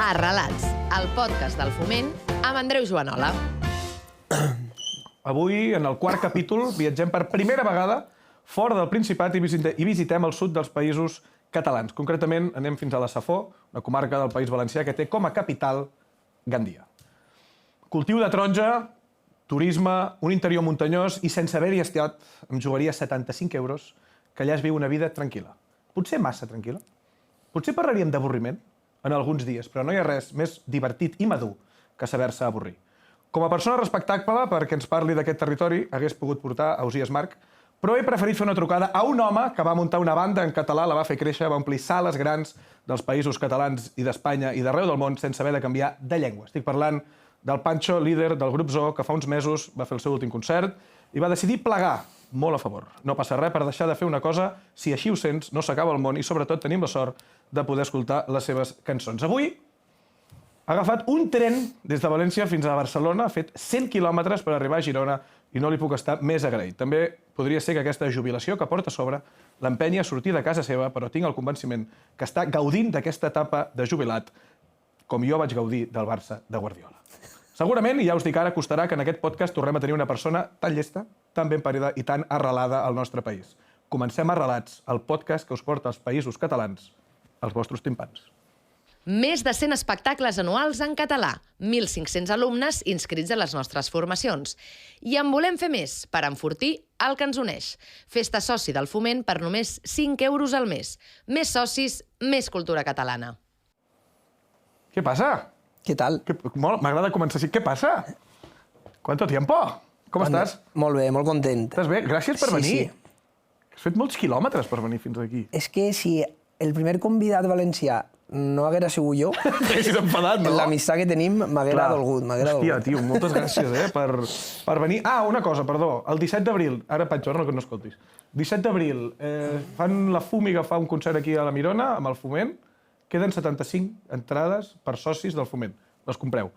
Arrelats, el podcast del Foment amb Andreu Joanola. Avui, en el quart capítol, viatgem per primera vegada fora del Principat i visitem el sud dels països catalans. Concretament, anem fins a la Safor, una comarca del País Valencià que té com a capital Gandia. Cultiu de taronja, turisme, un interior muntanyós i sense haver-hi estat em jugaria 75 euros que allà es viu una vida tranquil·la. Potser massa tranquil·la. Potser parlaríem d'avorriment en alguns dies, però no hi ha res més divertit i madur que saber-se avorrir. Com a persona respectable perquè ens parli d'aquest territori, hagués pogut portar a Ausiàs Marc, però he preferit fer una trucada a un home que va muntar una banda en català, la va fer créixer, va omplir sales grans dels països catalans i d'Espanya i d'arreu del món sense haver de canviar de llengua. Estic parlant del Pancho, líder del grup Zoo, que fa uns mesos va fer el seu últim concert i va decidir plegar molt a favor. No passa res per deixar de fer una cosa, si així ho sents, no s'acaba el món i sobretot tenim la sort de poder escoltar les seves cançons. Avui ha agafat un tren des de València fins a Barcelona, ha fet 100 quilòmetres per arribar a Girona i no li puc estar més agraït. També podria ser que aquesta jubilació que porta a sobre l'empenya a sortir de casa seva, però tinc el convenciment que està gaudint d'aquesta etapa de jubilat com jo vaig gaudir del Barça de Guardiola. Segurament, i ja us dic ara, costarà que en aquest podcast tornem a tenir una persona tan llesta, tan ben parida i tan arrelada al nostre país. Comencem Arrelats, el podcast que us porta als països catalans, als vostres timpans. Més de 100 espectacles anuals en català, 1.500 alumnes inscrits a les nostres formacions. I en volem fer més, per enfortir el que ens uneix. Festa soci del Foment per només 5 euros al mes. Més socis, més cultura catalana. Què passa? ¿Qué tal? M'agrada començar així. Què passa? ¿Cuánto tiempo? Com estàs? Molt bé, molt content. Estàs bé? Gràcies per venir. Sí. Has fet molts quilòmetres per venir fins aquí. És que si el primer convidat valencià no haguera sigut jo, T'haguessis enfadat, no? l'amistat que tenim m'haguera dolgut. Hòstia, tio, moltes gràcies, per venir. Ah, una cosa, perdó. El 17 d'abril, ara Pancho, que no escoltis. 17 d'abril, fan la Fúmiga, fa un concert aquí a la Mirona, amb el Foment. Queden 75 entrades per socis del Foment. Les compreu.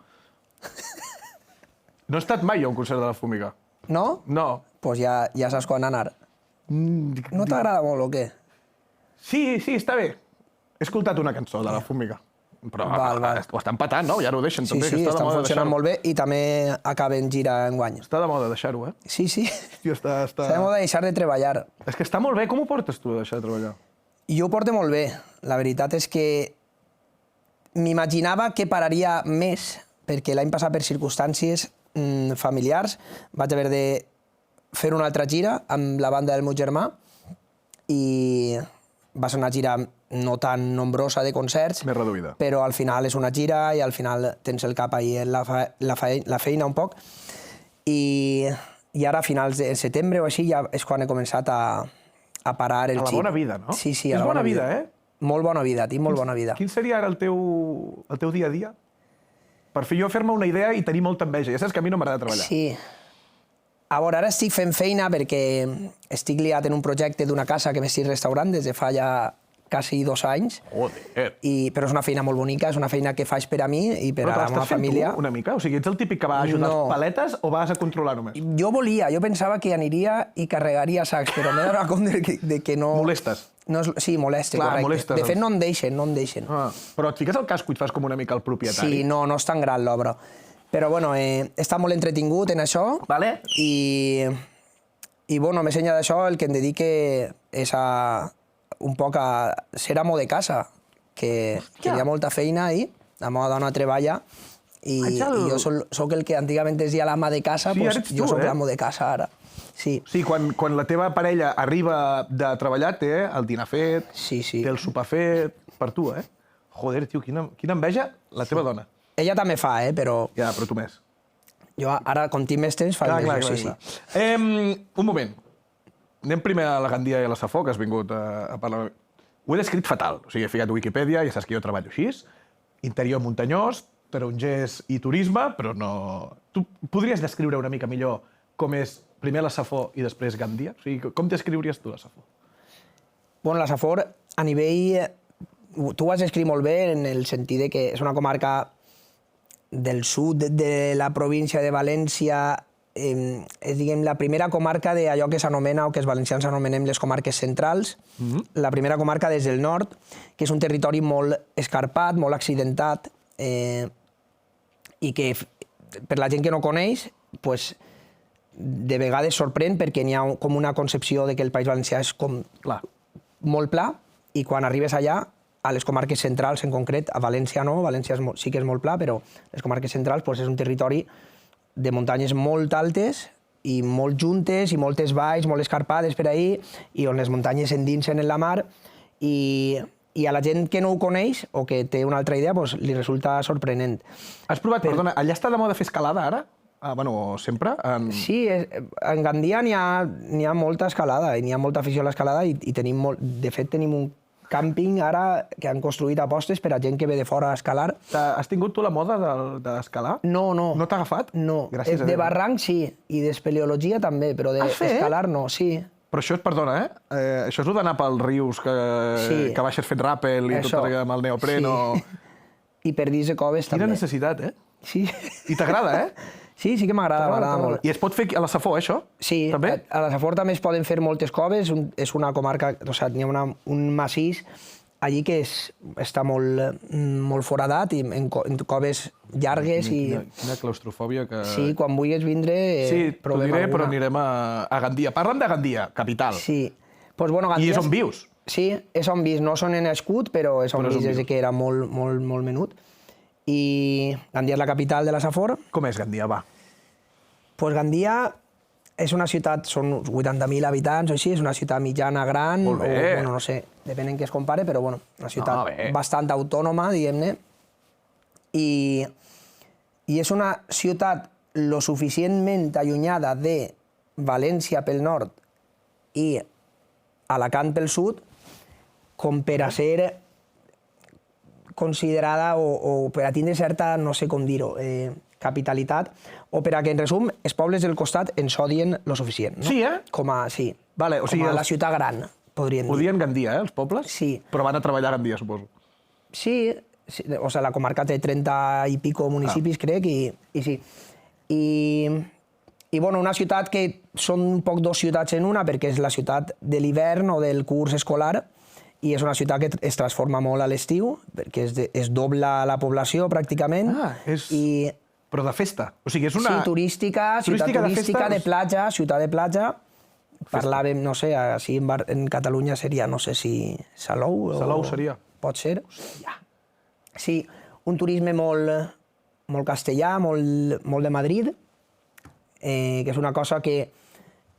No he estat mai a un concert de la Fúmiga. No? No. Pues ja saps quan anar. No t'agrada molt o què? Sí, està bé. He escoltat una cançó de la Fúmiga. Però Val. ho estan patant, no? Ja ho deixen, també. Sí, que està de estan moda funcionant deixar-ho. molt bé i també acaben gira enguany. Està de moda deixar-ho, eh? Sí. Hòstia, està... Està de moda deixar de treballar. És que està molt bé. Com ho portes tu, de deixar de treballar? Jo ho porto molt bé. La veritat és que m'imaginava que pararia més, perquè l'any passat, per circumstàncies familiars, vaig haver de fer una altra gira amb la banda del meu germà i va ser una gira no tan nombrosa de concerts, Més reduïda. però al final és una gira i al final tens el cap ahí en la feina un poc. I ara a finals de setembre o així ja és quan he començat a parar el xip. A la bona vida, no? Sí, És a la bona vida, eh? Molt bona vida, tinc molt bona vida. Quin seria ara el teu dia a dia? Per fer fer-me una idea i tenir molta enveja. Ja saps que a mi no m'agrada treballar. Sí. A veure, ara estic fent feina perquè estic liat en un projecte d'una casa que m'estic restaurant des de fa ja quasi 2 anys. Joder. Però és una feina molt bonica, és una feina que faig per a mi i per a la meva família. Tu una mica? O sigui, ets el típic que va a ajudar els paletes o vas a controlar només? Jo pensava que aniria i carregaria sacs, però m'he donat compte de que no... Molestes? No, sí, moleste, Clar, correcte. molestes, De fet, no em deixen. Ah, però et fiques el casco i et fas com una mica el propietari? Sí, no és tan gran l'obra. Però, bueno, he estat molt entretingut en això. Vale. I bueno, més enllà d'això, el que em dedique és un poc a ser amo de casa, que hi ha molta feina ahí, la meva dona treballa, i jo soc el que antigament es deia l'ama de casa, jo soc l'amo de casa ara. Sí, quan la teva parella arriba de treballar, té el dinar fet, té el sopar fet, per tu, eh? Joder, tio, quina enveja la teva dona. Ella també fa, però... Ja, però tu més. Jo ara, com tinc més temps, faig més, sí. Un moment. Anem primer a la Gandia i a la Safor, que has vingut a parlar. Ho he descrit fatal. O sigui, he ficat a Wikipedia, ja saps que jo treballo així. Interior muntanyós, tarongers i turisme, però no... Tu podries descriure una mica millor com és primer la Safor i després Gandia? O sigui, com descriuries tu la Safor? Bueno, la Safor, a nivell... Tu ho has descrit molt bé en el sentit que és una comarca del sud de la província de València, és, diguem, la primera comarca d'allò que s'anomena, o que els valencians anomenem les comarques centrals, la primera comarca des del nord, que és un territori molt escarpat, molt accidentat, i que per la gent que no coneix, pues, de vegades sorprèn perquè n'hi ha com una concepció de que el País Valencià és com molt pla, i quan arribes allà, a les comarques centrals en concret, a València no, València sí que és molt pla, però les comarques centrals pues, és un territori de muntanyes molt altes i molt juntes, i moltes valls, molt escarpades per ahir, i on les muntanyes s'endinsen en la mar, i a la gent que no ho coneix o que té una altra idea, pues, li resulta sorprenent. Has provat, perdona, allà està de moda fer escalada ara? Bueno, sempre? Sí, en Gandia n'hi ha molta escalada, i n'hi ha molta afició a l'escalada, i tenim de fet tenim un càmping ara que han construït apostes per a gent que ve de fora a escalar. Has tingut tu la moda d'escalar? No. No t'ha agafat? No. Gràcies a Déu. De barranc sí, i d'espeleologia també, però d'escalar no, sí. Però això és, perdona, això és d'anar pels rius que baixes fent ràpel i tot amb el neopreno. I per dins de coves també. Quina necessitat, eh? Sí. I t'agrada, Sí, sí que m'agrada molt. I es pot fer a la Safor, això? Sí, a la Safor també es poden fer moltes coves, és una comarca, o sigui, n'hi ha un massís allí que està molt foradat, i en coves llargues. Quina claustrofòbia que... Sí, quan vulguis vindre, t'ho diré, però anirem a Gandia. Parla'm de Gandia, capital. Sí. I és on vius? Sí, és on vius. No són en escut, però és on vius des que era molt menut. I Gandia és la capital de la Safor. Com és Gandia, va? Doncs Gandia és una ciutat, són uns 80.000 habitants o així, és una ciutat mitjana, gran, molt bé. Bueno, no sé, depèn en què es compare, però bueno, una ciutat bastant autònoma, diguem-ne. I és una ciutat lo suficientment allunyada de València pel nord i Alacant pel sud com per a ser considerada o per a tindre certa, no sé com dir-ho, capitalitat, o per a que, en resum, els pobles del costat ens odien lo suficient. Sí, Sí, vale, com a la ciutat gran, podríem dir. Odien Gandia, els pobles? Sí. Però van a treballar a Gandia, suposo. Sí, o sigui, la comarca té 30 i pico municipis, crec, i sí. I bueno, una ciutat que són un poc dos ciutats en una, perquè és la ciutat de l'hivern o del curs escolar, i és una ciutat que es transforma molt a l'estiu, perquè es dobla la població, pràcticament. Però de festa? O sigui, és una... Sí, turística, ciutat turística de platja, ciutat de platja. Parlàvem, no sé, així en Catalunya seria, no sé si Salou. Salou seria. Pot ser. Sí, un turisme molt castellà, molt de Madrid, que és una cosa que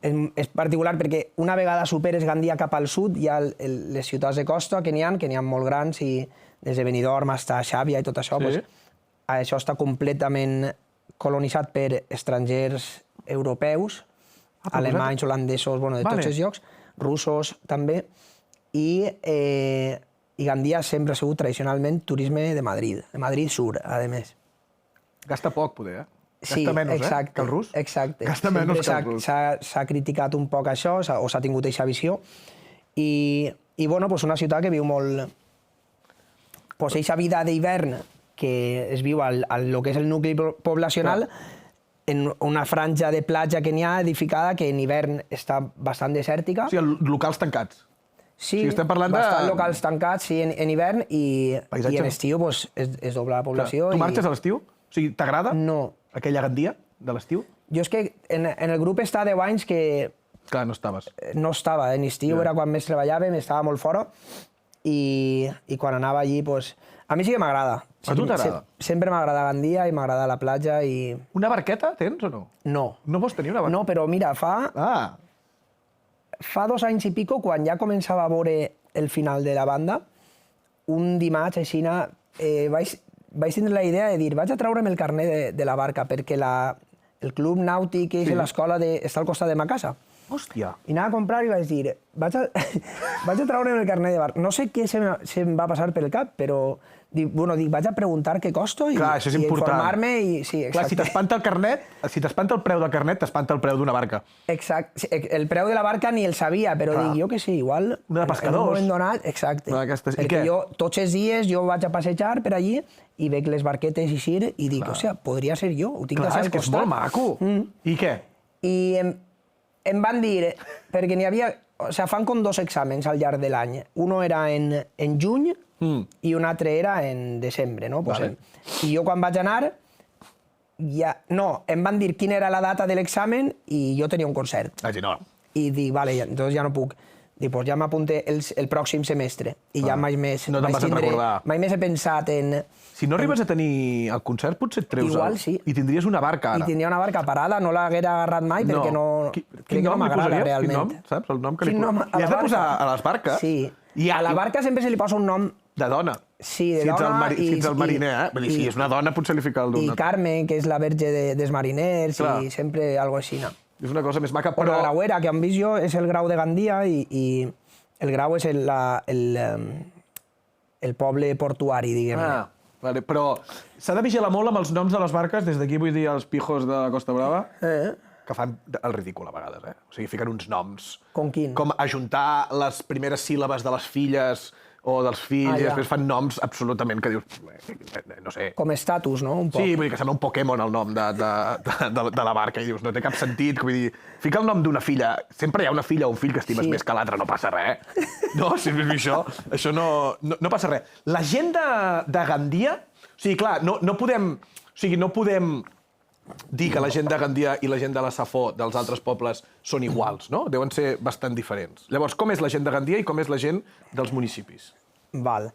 és particular perquè una vegada superes Gandia cap al sud hi ha les ciutats de costa que n'hi ha molt grans, i des de Benidorm fins a Xàbia i tot això, això està completament colonitzat per estrangers europeus, alemanys, holandesos, de tots els llocs, russos també, i Gandia sempre ha sigut tradicionalment turisme de Madrid Sur, a més. Gasta poc, poder, Sí, gasta menys, exacte, que el rus? Exacte. Gasta menys que el rus. S'ha criticat un poc això, o s'ha tingut aquesta visió, i bueno, una ciutat que viu molt... Aquesta vida d'hivern que es viu al que és el nucli poblacional, en una franja de platja que n'hi ha edificada, que en hivern està bastant desèrtica. O sigui, locals tancats. Sí, bastant locals tancats, sí, en hivern, i en estiu es dobla la població. Tu marxes a l'estiu? O sigui, t'agrada? No. Aquella Gandia de l'estiu? Jo és que en el grup està 10 anys que... Clar, no estaves. No estava, en estiu era quan més treballàvem, estava molt fora, i quan anava allí, doncs... A mi sí que m'agrada. A tu t'agrada? Sempre m'agrada Gandia i m'agrada la platja i... Una barqueta tens o no? No. No vols tenir una barqueta? No, però mira, fa 2 anys i pico, quan ja començava a veure el final de la banda, un dimarts, així, vaig tindre la idea de dir, vaig a treure'm el carnet de la barca, perquè el club nàutic que és l'escola està al costat de ma casa. Hòstia. I anava a comprar i vaig dir, vaig a treure'm el carnet de barca. No sé què se'm va passar per el cap, però vaig a preguntar què costa i informar-me. Clar, si t'espanta el carnet, si t'espanta el preu del carnet, t'espanta el preu d'una barca. Exacte. El preu de la barca ni el sabia, però dic, jo que sé, igual... Una de pescadors. Exacte. Perquè jo, tots els dies, jo vaig a passejar per allí i veig les barquetes i dic, hòstia, podria ser jo, ho tinc al costat. Clar, és que és molt maco. I què? I em van dir, perquè n'hi havia... O sigui, fan com 2 exàmens al llarg de l'any. Uno era en juny, i un altre era en desembre, no? Posem. I jo quan vaig anar, no, em van dir quina era la data de l'examen i jo tenia un concert. No. I dic, vale, entonces ja no puc. Dic, pues ja m'apunté el pròxim semestre. I ja mai més... No te'n vas a recordar. Mai més he pensat en... Si no arribes a tenir el concert, potser et treus... Igual sí. I tindries una barca, ara. I tindria una barca parada, no l'haguera agarrat mai perquè no... Quin nom li posaries? Realment. Quin nom? Saps? El nom que li poses. Li has de posar a les barques? Sí. A la barca sempre se li posa un nom... De dona. Sí, de dona. Si ets el mariner, eh? Vull dir, si és una dona, potser li fica el nom. I Carmen, que és la verge dels mariners, i sempre algo així. És una cosa més maca, però... La grauera, que han vist jo, és el grau de Gandia i el grau és el poble portuari, diguem-ne. Vale, però s'ha de vigilar molt amb els noms de les barques, des d'aquí vull dir els pijos de la Costa Brava, que fan el ridícul a vegades, eh? O sigui, fiquen uns noms... Com quin? Com ajuntar les primeres síl·labes de les filles o dels fills, i després fan noms absolutament que dius... No sé... Com estatus, no? Un poc. Sí, vull dir que sembla un Pokémon el nom de la barca, i dius, no té cap sentit, vull dir... Fica el nom d'una filla, sempre hi ha una filla o un fill que estimes més que l'altre, no passa res. No, si has vist això no passa res. La gent de Gandia, o sigui, clar, no podem dir que la gent de Gandia i la gent de la Safor dels altres pobles són iguals, no? Deuen ser bastant diferents. Llavors, com és la gent de Gandia i com és la gent dels municipis? Val.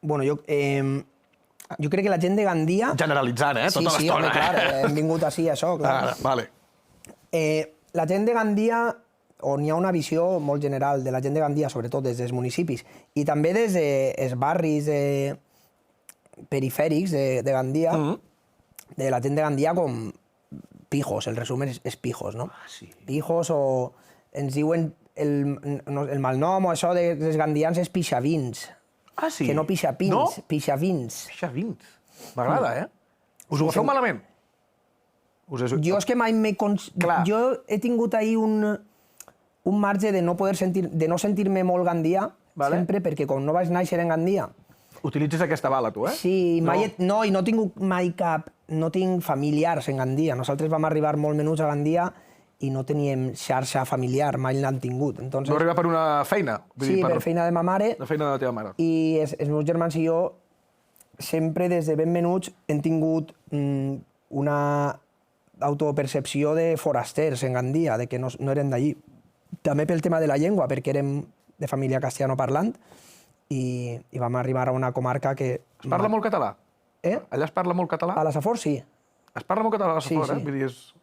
Bueno, jo crec que la gent de Gandia... Generalitzant, tota l'estona. Sí, home, clar, hem vingut així, això, clar. Vale. La gent de Gandia, on hi ha una visió molt general de la gent de Gandia, sobretot des dels municipis, i també des dels barris perifèrics de Gandia, de la gent de Gandia com pijos, el resum és pijos, no? Pijos, o ens diuen el malnom o això dels gandians és pixavins. Ah, sí? Que no pixapins, pixavins. Pixavins. M'agrada, eh? Us ho agafeu malament? Jo és que mai m'he... Jo he tingut ahir un marge de no sentir-me molt gandia, sempre, perquè com no vaig néixer en Gandia... Utilitzes aquesta bala, tu, eh? Sí, i no he tingut mai cap... No tinc familiars en Gandia. Nosaltres vam arribar molt menuts a Gandia i no teníem xarxa familiar, mai l'han tingut. Vau arribar per una feina? Sí, per feina de ma mare. La feina de la teva mare. I els meus germans i jo sempre, des de ben menuts, hem tingut una autopercepció de forasters en Gandia, de que no eren d'allí. També pel tema de la llengua, perquè érem de família castellanoparlant i vam arribar a una comarca que... Es parla molt català? Allà es parla molt català? A la Safor, sí. Es parla molt català a la Safor, eh? Vull dir, és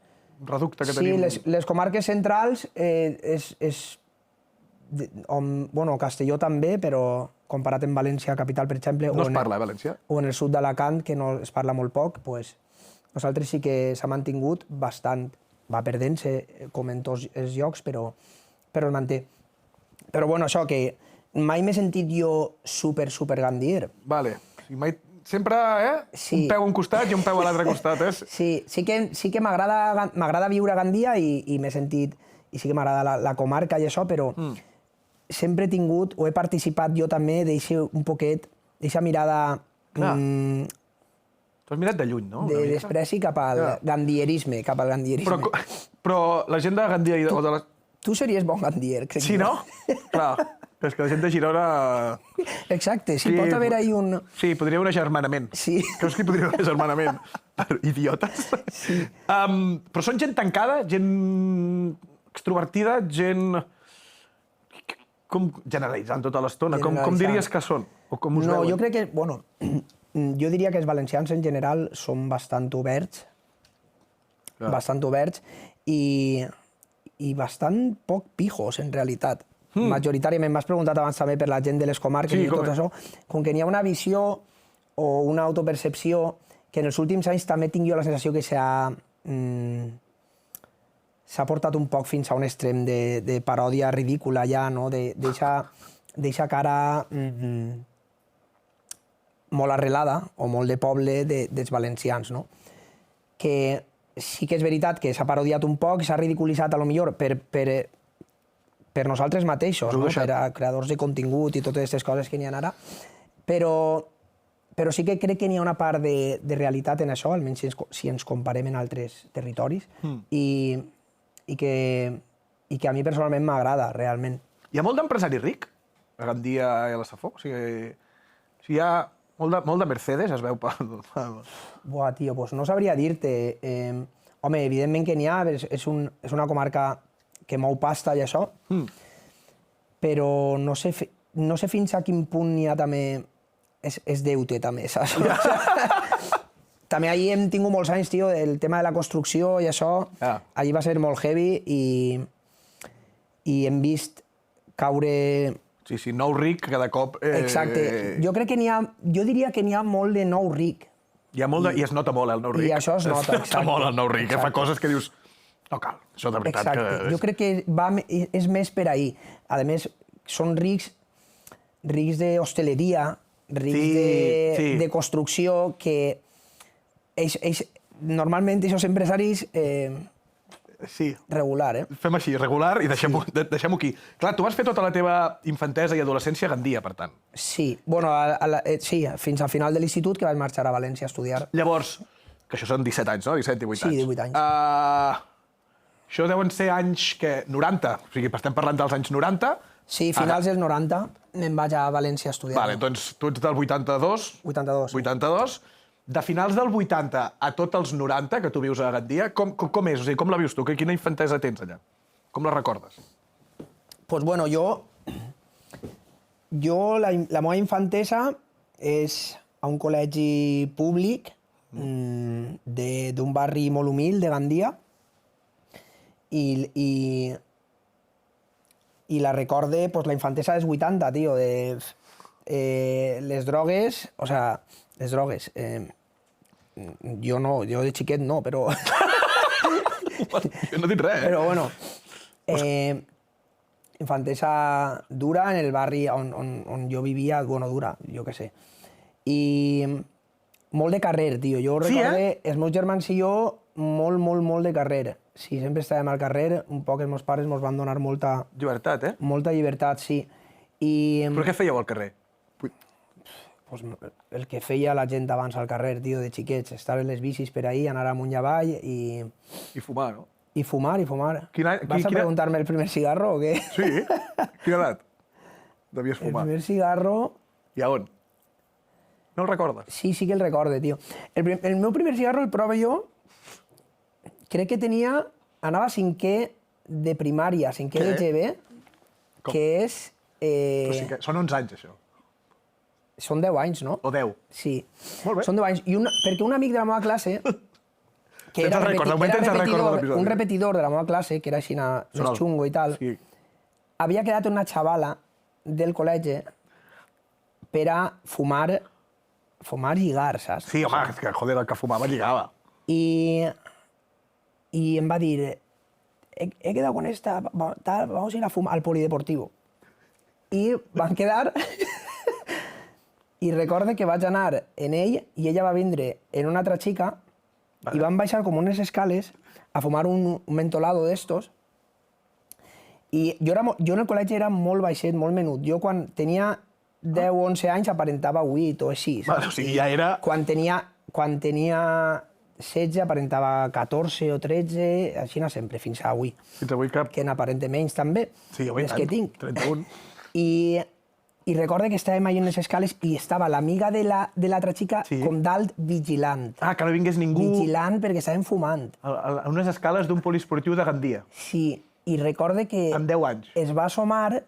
un reducte que tenim... Sí, les comarques centrals bueno, Castelló també, però comparat amb València capital, per exemple... No es parla, a València? O en el sud d'Alacant, que no es parla molt poc, doncs nosaltres sí que s'ha mantingut bastant. Va perdent-se, com en tots els llocs, però es manté. Però bueno, això, que mai m'he sentit jo super gandier. Vale. Sempre, un peu a un costat i un peu a l'altre costat, eh? Sí que m'agrada viure a Gandia i m'he sentit... I sí que m'agrada la comarca i això, però sempre he tingut, o he participat jo també, un poquet, d'eixa mirada... Tu has mirat de lluny, no? De despreci cap al gandierisme, Però la gent de Gandia... Tu series bon gandier, crec. Sí, no? Clar, és que la gent de Girona... Exacte, sí, pot haver-hi un... Sí, podria haver un agermanament. Sí. Creus que hi podria haver un agermanament? Idiotes. Sí. Però són gent tancada, gent extrovertida, gent... Com generalitzant tota l'estona, com diries que són? O com us veuen? No, jo crec que, bueno, jo diria que els valencians en general són bastant oberts, i bastant poc pijos, en realitat. Majoritàriament, m'has preguntat abans també per la gent de les comarques i tot això, com que n'hi ha una visió o una autopercepció que en els últims anys també tinc jo la sensació que s'ha portat un poc fins a un extrem de paròdia ridícula ja, no? D'eixa cara molt arrelada o molt de poble dels valencians, no? Que sí que és veritat que s'ha parodiat un poc, s'ha ridiculitzat, potser per nosaltres mateixos, no? Per a creadors de contingut i totes aquestes coses que n'hi ha ara, però sí que crec que n'hi ha una part de realitat en això, almenys si ens comparem en altres territoris, i que a mi personalment m'agrada, realment. Hi ha molt d'empresari ric a Gandia i a la Safor? O sigui, hi ha molt de Mercedes, es veu Buah, tio, pues no sabria dir-te. Home, evidentment que n'hi ha, és una comarca que mou pasta i això, però no sé fins a quin punt n'hi ha també... És deute, també, saps? També allí hem tingut molts anys, tio, el tema de la construcció i això. Allí va ser molt heavy i hem vist caure... Sí, nou ric cada cop... Exacte. Jo crec que jo diria que n'hi ha molt de nou ric. Hi ha molt de... I es nota molt, el nou ric. I això es nota, exacte. Es nota molt, el nou ric, que fa coses que dius... No cal, això de veritat que... Exacte. Jo crec que és més per ahí. A més, són rics d'hostaleria, rics de construcció, que normalment aquests empresaris... Sí. Regular, Fem així, regular, i deixem-ho aquí. Clar, tu vas fer tota la teva infantesa i adolescència a Gandia, per tant. Sí, bueno, sí, fins al final de l'institut, que vaig marxar a València a estudiar. Llavors, que això són 17 anys, no? 17, 18 anys. Sí, 18 anys. Això deuen ser anys, 90? O sigui, estem parlant dels anys 90. Sí, finals dels 90 me'n vaig a València a estudiar. Vale, doncs tu ets del 82. 82. 82. De finals del 80 a tots els 90, que tu vius a Gandia, com és? O sigui, com la vius tu? Quina infantesa tens allà? Com la recordes? Pues bueno, la meva infantesa és a un col·legi públic d'un barri molt humil de Gandia i la recorde, pues, la infantesa dels 80, tio, les drogues, o sea, les drogues, jo de xiquet no, però... Jo no dic res, Però bueno, infantesa dura en el barri on jo vivia, bueno, dura, jo què sé. I molt de carrer, tio. Jo recorde, els meus germans i jo, molt de carrer. Sí, sempre estàvem al carrer, un poc els meus pares ens van donar molta... Llibertat, Molta llibertat, sí. Però què fèieu al carrer? Pues el que feia la gent abans al carrer, tio, de xiquets, estar en les bicis per ahí, anar amunt i avall i... I fumar, no? I fumar. Vas a preguntar-me el primer cigarro o què? Sí? Quina edat devies fumar? El primer cigarro... I a on? No el recordes? Sí que el recorde, tio. El meu primer cigarro el provo jo, crec que anava a cinquè de primària, cinquè de GB, que és... Són 11 anys, això. Són 10 anys, no? O 10. Sí. Molt bé. Són 10 anys. Perquè un amic de la meva classe, que era un repetidor de la meva classe, que era així més xungo i tal, havia quedat una xavala del col·legi per a fumar lligar, saps? Sí, home, és que, joder, el que fumava lligava. Y em va dir, he quedado con esta, vamos a ir a fumar al polideportivo. I van quedar... I recorde que vaig anar en ell i ella va vindre en una altra xica i van baixar com unes escales a fumar un mentolado d'estos. I jo en el col·legi era molt baixet, molt menut. Jo quan tenia 10 o 11 anys aparentava 8 o així. Vale, o sigui, ja era... Quan tenia 16 aparentava 14 o 13, així sempre, fins a avui. Fins avui cap... Que n'aparente menys també, sí, avui que tinc. 31. I recorde que estàvem allà en les escales i estava l'amiga de l'altra xica com dalt vigilant. Ah, que no vingués ningú... Vigilant perquè estàvem fumant. A unes escales d'un poliesportiu de Gandia. Sí, i recorde que... Amb 10 anys. Es va assomar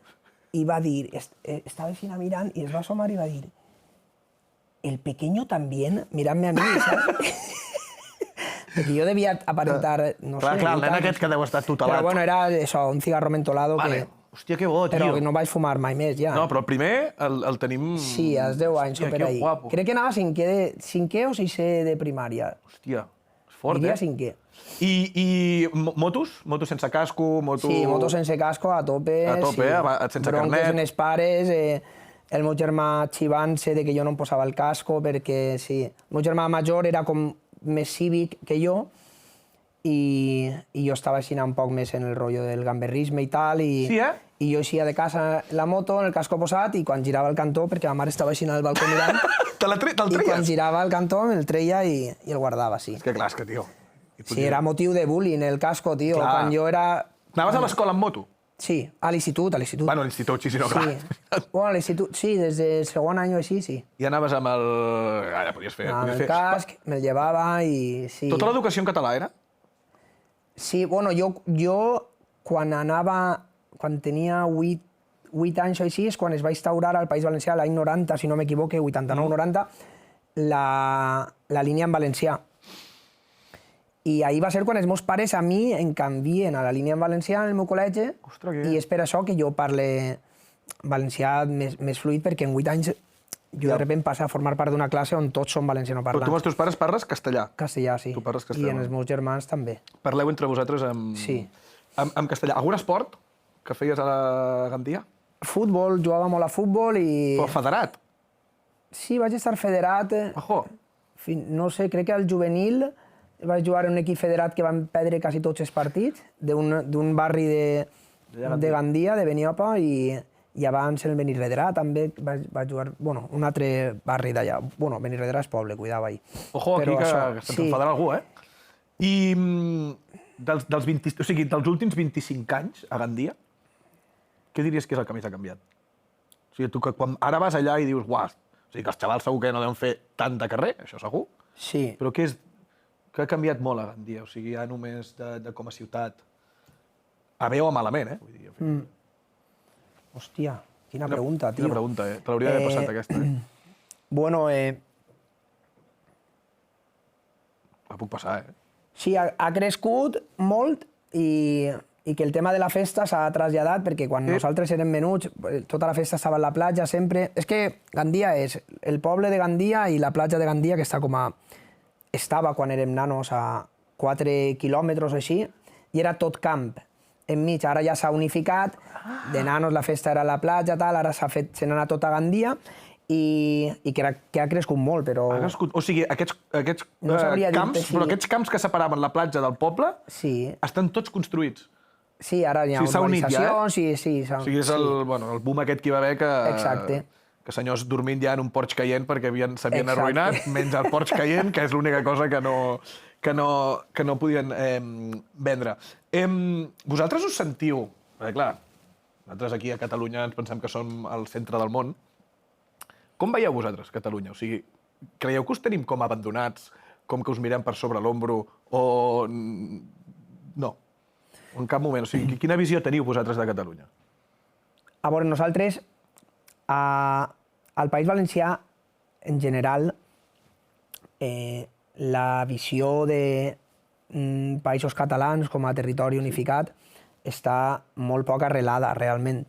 i va dir... Estava així mirant i es va assomar i va dir... El pequeño también, mirant-me a mi, saps? Perquè jo devia aparentar... No sé, clar, el nen aquest que deu estar tutelat. Però bueno, era això, un cigarro mentolado que... Hòstia, que bo, tio. Però no vaig fumar mai més, ja. No, però el primer el tenim... Sí, als 10 anys o per ahí. Guapo. Crec que anava a cinquè o sisè de primària. Hòstia, és fort, Diria cinquè. I motos? Motos sense casco? Sí, motos sense casco, a tope. A tope, sense carnet. Bronques en els pares. El meu germà xivant-se de que jo no em posava el casco perquè, sí. El meu germà major era com més cívic que jo i jo estava així un poc més en el rotllo del gamberrisme i tal, i jo eixia de casa la moto, en el casco posat, i quan girava el cantó, perquè la mare estava així al balcó mirant, te'l treies? I quan girava el cantó me'l treia i el guardava, sí. És que clar, és que, tio... Sí, era motiu de bullying el casco, tio. Quan jo era... Anaves a l'escola amb moto? Sí, a l'institut, a l'institut. Bueno, a l'institut, sí, no, clar. Bueno, a l'institut, sí, des del segon any o així, sí. I anaves amb el... Ara, podies fer... Amb el casc, me'l llevava i sí. Tota l'educació en català era? Sí, bueno, jo quan tenia 8 anys o així, és quan es va instaurar al País Valencià, l'any 90, si no m'equivoque, 89-90, la línia en valencià. I ahir va ser quan els meus pares a mi em canvien a la línia en valencià en el meu col·legi. Ostres, i és per això que jo parle valencià més fluid, perquè en 8 anys jo de sobte passo a formar part d'una classe on tots són valencianoparlants. Però tu amb els teus pares parles castellà? Castellà, sí. Tu parles castellà. I en els meus germans també. Parleu entre vosaltres amb castellà. Algun esport que feies a la Gandia? Futbol, jugava molt a futbol i... Però federat? Sí, vaig estar federat. Ojo. No sé, crec que al juvenil vaig jugar en un equip federat que van perdre quasi tots els partits, d'un barri de Gandia, de Beniopa, i abans el Benirredrà també vaig jugar, bueno, un altre barri d'allà. Bueno, Benirredrà és poble, cuidava ahir. Ojo, aquí que se'ns enfadarà algú, eh? I dels últims 25 anys a Gandia, què diries que és el que més ha canviat? O sigui, tu que quan ara vas allà i dius, uah, o sigui, que els xavals segur que no deuen fer tant de carrer, això segur. Sí. Però què ha canviat molt a Gandia? O sigui, ja només de com a ciutat. A bé o malament, eh? Vull dir, Hòstia, quina pregunta, tio. Quina pregunta, eh? Te l'hauria d'haver passat, aquesta, eh? Bueno, La puc passar, eh? sí, ha crescut molt i que el tema de la festa s'ha traslladat, perquè quan nosaltres érem menuts, tota la festa estava a la platja sempre. És que Gandia és el poble de Gandia i la platja de Gandia, que està com a... Estava quan érem nanos a 4 quilòmetres o així, i era tot camp. Enmig, ara ja s'ha unificat, de nanos la festa era a la platja, tal, ara se n'ha anat tot a Gandia, i que ha crescut molt, però... Ha crescut, o sigui, aquests No sabria camps, dir-te si- però aquests camps que separaven la platja del poble Sí, estan tots construïts. sí, ara hi ha Sí, s'ha unit ja, urbanitzacions, sí. O sigui, és el boom aquest que hi va haver que... Exacte. Que senyors dormint ja en un Porsche Cayenne perquè s'havien Exacte. arruïnat, menys el Porsche Cayenne, que és l'única cosa que no podien vendre. Vosaltres us sentiu... Perquè, clar, nosaltres aquí a Catalunya ens pensem que som al centre del món. Com veieu vosaltres Catalunya? O sigui, creieu que us tenim com abandonats, com que us mirem per sobre l'ombro, o... No. En cap moment. O sigui, quina visió teniu vosaltres de Catalunya? A veure, nosaltres, al País Valencià, en general, la visió de països catalans com a territori unificat està molt poc arrelada, realment.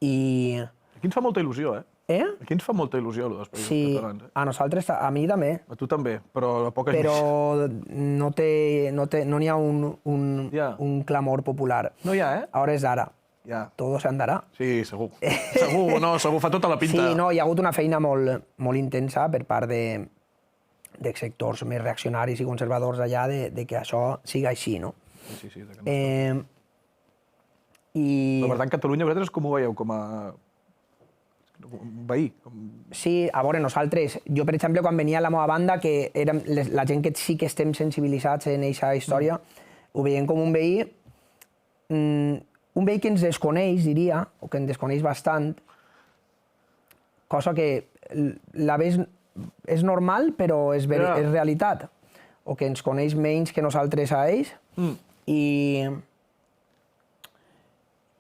Aquí ens fa molta il·lusió, eh? Aquí ens fa molta il·lusió, allò dels països Sí, catalans. a nosaltres, a mi també, A tu també, però a poca gent. però no n'hi ha un clamor popular. No hi ha, eh? A hores d'ara, Ja. todo se andarà. Sí, segur. Segur, fa tota la pinta. Sí, no, hi ha hagut una feina molt intensa per part de sectors més reaccionaris i conservadors allà de que això siga així, no? Sí, de que no. I... Però, per tant, Catalunya, vosaltres com ho veieu? Com a veí? Sí, a veure, nosaltres, jo, per exemple, quan venia a la meva banda, que érem la gent que sí que estem sensibilitzats en aquesta història, ho veiem com un veí que ens desconeix, diria, o que ens desconeix bastant, cosa que la ves és normal, però és realitat, o que ens coneix menys que nosaltres a ells, i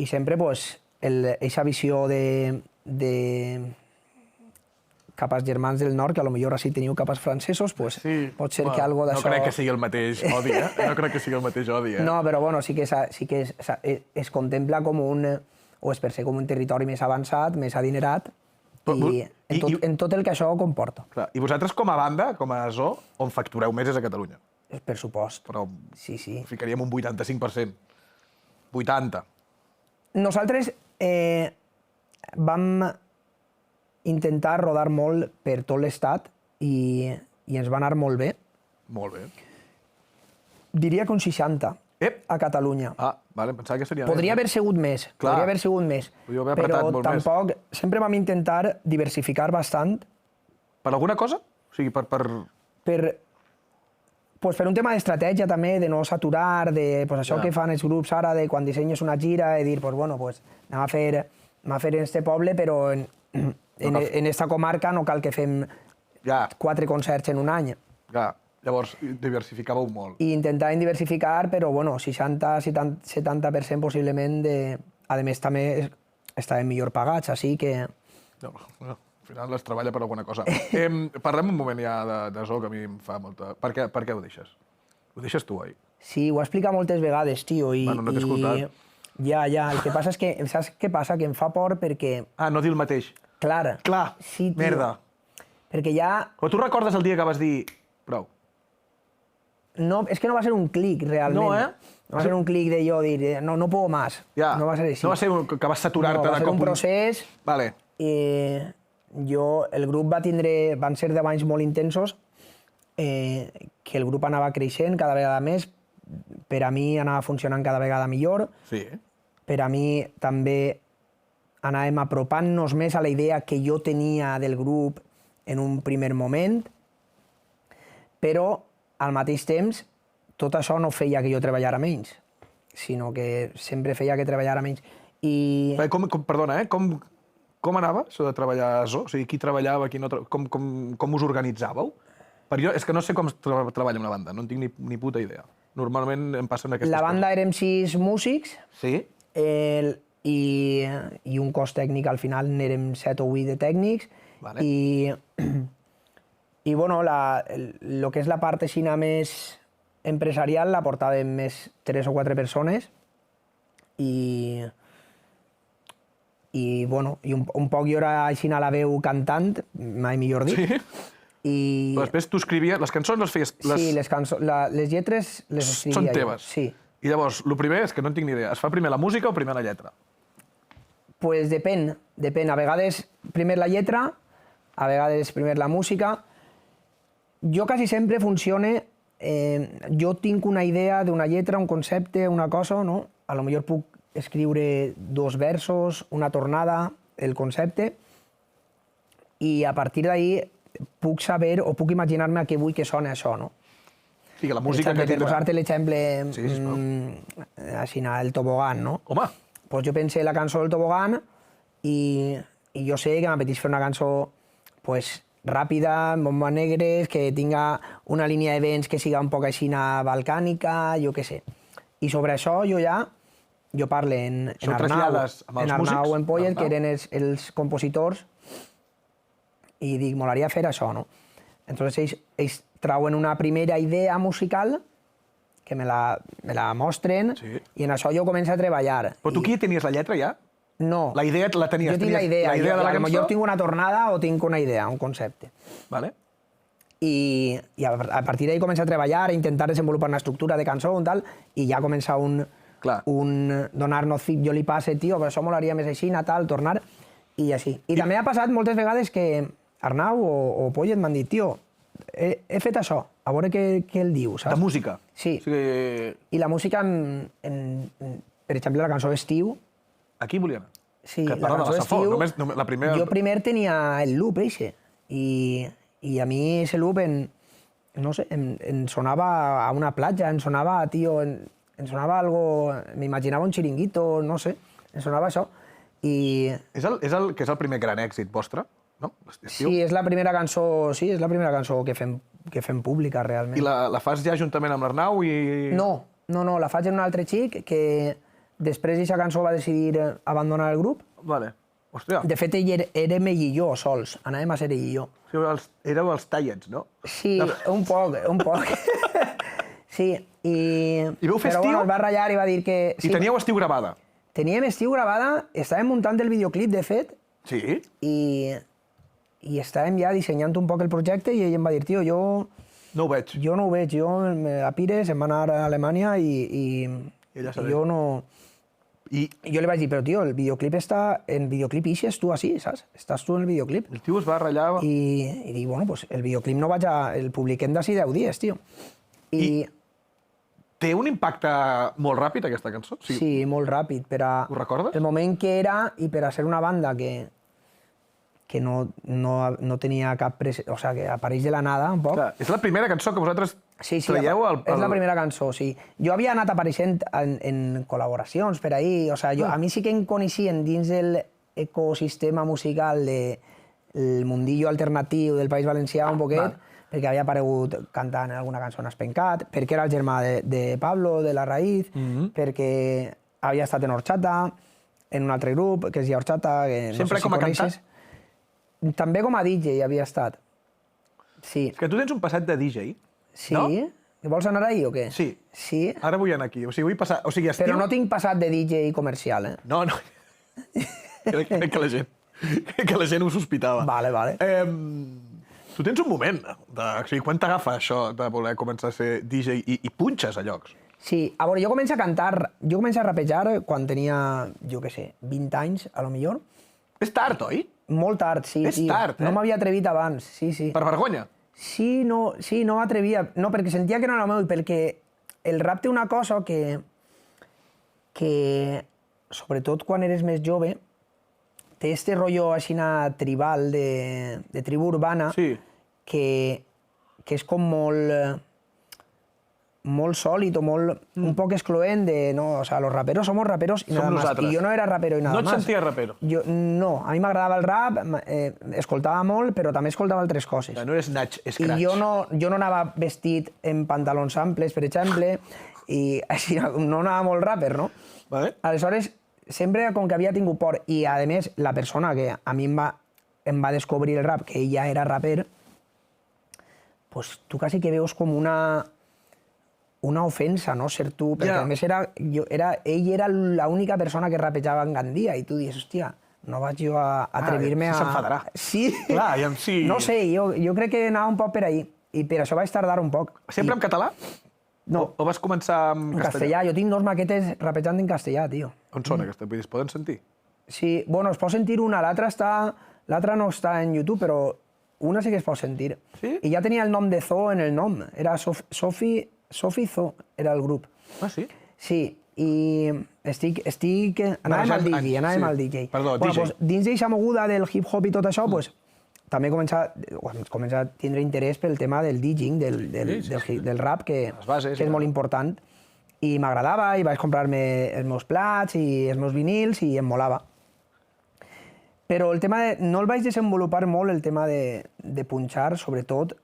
sempre, pues, aquesta visió de cap als germans del nord, que a lo millor així teniu cap als francesos, pues, pot ser que algo d'això... No crec que sigui el mateix odi, eh? No crec que sigui el mateix odi, eh? No, però bueno, sí que es contempla com o es percep com un territori més avançat, més adinerat, en tot el que això comporta. Clar. I vosaltres, com a banda, com a zoo, on factureu més és a Catalunya. Per supost. Però Sí. ficaríem un 85%. 80%. Nosaltres vam intentar rodar molt per tot l'estat i ens va anar molt bé. Molt bé. Diria que un 60 a Catalunya. Ah, vale, pensava que seria Podria haver sigut més, Clar. podria haver sigut més, Podríeu haver apretat però molt més. tampoc... Sempre vam intentar diversificar bastant Per alguna cosa? O sigui, per... Pues per un tema d'estratègia també, de no saturar, de pues, això que fan els grups ara, de quan dissenyes una gira, de dir, pues, bueno, pues, anem a fer en este poble, però en esta comarca no cal que fem 4 concerts en un any. Llavors, diversificàveu molt. I intentàvem diversificar, però bueno, 60-70% possiblement a més també estaven millor pagats, així que... No, al final es treballa per alguna cosa. Parlem un moment ja de Zo, que a mi em fa molta... Per què ho deixes? Ho deixes tu, oi? Sí, ho he explicat moltes vegades, tio. Bueno, no t'he escoltat. Ja. El que passa és que... Saps què passa? Que em fa por perquè... Ah, no dir el mateix. Clar. Sí, tio. Merda. Perquè ja... O tu recordes el dia que vas dir... Prou. No, és que no va ser un clic, realment. No, No va ser un clic de jo dir, no puedo más. No va ser així. No va ser que vas saturar-te de cop. Va ser un procés. Vale. El grup van ser 10 anys molt intensos, que el grup anava creixent cada vegada més, per a mi anava funcionant cada vegada millor, per a mi també anàvem apropant-nos més a la idea que jo tenia del grup en un primer moment, però al mateix temps tot això no feia que jo treballara menys, sinó que sempre feia que treballara menys. Perdona, com anava això de treballar a Zo? O sigui, qui treballava, qui no... Com us organitzàveu? Jo és que no sé com es treballa una banda, no en tinc ni puta idea. Normalment em passen aquestes coses. La banda érem 6 músics. Sí? I un cos tècnic, al final n'érem 7 o 8 de tècnics. I bueno, el que és la part així més empresarial la portàvem més 3 o 4 persones i bueno, un poc jo era així a la veu cantant, mai millor dit. Sí? Però després tu escrivies... Les cançons les feies... Sí, les lletres les escrivia Són teves? Sí. I llavors, el primer és que no en tinc ni idea. Es fa primer la música o primer la lletra? Pues depèn. A vegades primer la lletra, a vegades primer la música. Jo quasi sempre funcione... Jo tinc una idea d'una lletra, un concepte, una cosa, no? A lo millor puc escriure 2 versos, una tornada, el concepte, i a partir d'ahí puc saber o puc imaginar-me a què vull que soni això, no? Sí, que la música que per posar-te l'exemple, així, el tobogán, no? Home! Pues jo pensé la cançó del tobogán i jo sé que m'apeteix fer una cançó pues, ràpida, amb bombes negres, que tinga una línia de vents que siga un poc així balcànica, jo què sé. I sobre això jo parlo en Arnau o en Poyet, que eren els compositors, i dic, molaria fer això, no? Entonces ells trauen una primera idea musical que me la mostren i en això jo començo a treballar. Però tu aquí tenies la lletra ja? No. La idea la tenies? Jo tinc la idea. Jo tinc una tornada o tinc una idea, un concepte. Vale. I a partir d'ahí començo a treballar, a intentar desenvolupar una estructura de cançó i tal, i ja comença un donar-nos zip, jo li passe, tio, però això molaria més així, tal, tornar, i així. I també ha passat moltes vegades que Arnau o Poyet m'han dit, tio, he fet això, a veure què el diu, saps? De música? Sí. I la música, per exemple, la cançó Estiu... Aquí volia anar. Sí, la cançó Estiu... Jo primer tenia el loop, eixe, i a mi ese loop, no sé, em sonava a una platja, em sonava, tio, em sonava algo... M'imaginava un xiringuito, no sé, em sonava això, i... És el primer gran èxit vostre? No? Sí, és la primera cançó que fem pública, realment. I la fas ja juntament amb l'Arnau i... No, la faig amb un altre xic que després d'aquesta cançó va decidir abandonar el grup. Vale. Hòstia. De fet, érem ell i jo sols, anàvem a ser ell i jo. Éreu els Tallets, no? Sí, un poc. Sí, i vau fer Estiu? Però bueno, es va ratllar i va dir que... I teníeu Estiu gravada? Teníem Estiu gravada, estàvem muntant el videoclip, de fet. Sí? I estàvem ja dissenyant un poc el projecte i ell em va dir, tio, jo... No ho veig. Jo no ho veig, a Pires em va anar a Alemanya i jo no... I jo li vaig dir, però tio, el videoclip està... En videoclip ixes tu així, saps? Estàs tu en el videoclip. El tio es va ratllar... I dic, bueno, pues el videoclip no vaig a... El publiquem d'ací 10 dies, tio. I... Té un impacte molt ràpid, aquesta cançó? Sí, molt ràpid. Ho recordes? El moment que era, i per a ser una banda que no tenia cap... O sigui, que apareix de la nada, un poc. Clar, és la primera cançó que vosaltres Sí, traieu és la primera cançó, sí. Jo havia anat apareixent en col·laboracions per ahí, o sea, a mi sí que em coneixien dins del ecosistema musical del mundillo alternatiu del País Valencià un poquet, perquè havia aparegut cantant en alguna cançó en Espencat, perquè era el germà de Pablo, de La Raïz, perquè havia estat en Horchata, en un altre grup, que es diu Horchata, que no Sempre sé si com a coneixes. També com a DJ havia estat. Sí. És que tu tens un passat de DJ, Sí? no? Vols anar ahí o què? Sí. Sí? Ara vull anar aquí. O sigui, vull passar... O sigui, estiu... Però no tinc passat de DJ comercial, eh? No. Crec que la gent... Crec que la gent ho sospitava. Vale. Tu tens un moment. O sigui, quan t'agafa això de voler començar a ser DJ i punxes a llocs? Sí, a veure, jo començo a cantar, jo començo a rapejar quan tenia, jo què sé, 20 anys, a lo millor. És tard, oi? Molt tard, sí, És tio. tard, eh? No m'havia atrevit abans, sí. Per vergonya? Sí, no m'atrevia. No, perquè sentia que no era el meu, i perquè el rap té una cosa que sobretot quan eres més jove, té este rotllo així tribal, de tribu urbana, Sí. que és com molt sòlid o un poc excloent de, no, o sea, los raperos somos raperos y Som nada más. nosaltres. Y yo no era rapero y nada No más. et senties rapero? No, a mi m'agradava el rap, escoltava molt, però també escoltava altres coses. No eres Natch, I Scratch. jo no anava vestit en pantalons amples, per exemple, i així no anava molt rapper, no? Vale. Aleshores, sempre com que havia tingut por, i a més la persona que a mi em va descobrir el rap, que ell ja era raper, pues tu quasi que veus com una ofensa, no?, ser tu, perquè a més ell era l'única persona que rapejava en Gandia, i tu dius, hòstia, no vaig jo a atrevir-me a... s'enfadarà. Sí. Clar, i amb sí. No sé, jo crec que anava un poc per ahí, i per això vaig tardar un poc. Sempre en català? No. O vas començar en En castellà, jo tinc 2 maquetes rapejant en castellà, tio. On són aquestes? Vull dir, es poden sentir? Sí, bueno, es pot sentir una, l'altra no està en YouTube, però una sí que es pot sentir. Sí? I ja tenia el nom de Zo en el nom, era Sofi Zo, era el grup. Ah, sí? Sí, i anàvem al DJ, anàvem al DJ. Perdó, bueno, DJ. Pues, dins d'eixa moguda del hip-hop i tot això, pues, també comença a tindre interès pel tema del DJing, del rap, que bases, és molt important. I m'agradava, i vaig comprar-me els meus plats i els meus vinils, i em molava. Però el tema no el vaig desenvolupar molt, el tema de punxar, sobretot,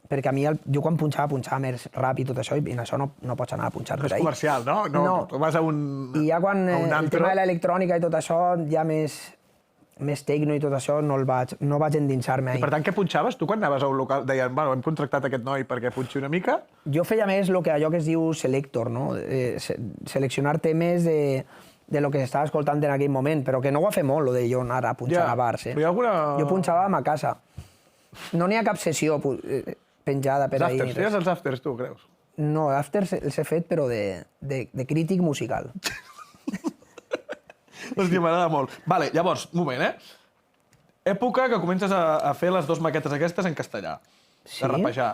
perquè a mi, jo quan punxava més rap i tot això, i en això no pots anar a punxar per És ahí. comercial, no? No. Tu vas a un I ja quan el tema de l'electrònica i tot això, ja més tecno i tot això, no vaig endinsar-me ahí. I per tant, què punxaves? Tu quan anaves a un local deien, bueno, hem contractat aquest noi perquè punxi una mica? Jo feia més allò que es diu selector, no? Seleccionar temes de lo que s'estava escoltant en aquell moment, però que no ho va fer molt, lo de jo anar a punxar a bars. Però hi ha alguna... Jo punxava a ma casa. No n'hi ha cap sessió penjada per ahí. Els afters, feies els afters, tu, creus? No, afters els he fet, però de crític musical. Hòstia, m'agrada molt. Vale, llavors, un moment, Època que comences a fer les 2 maquetes aquestes en castellà. Sí? De rapejar.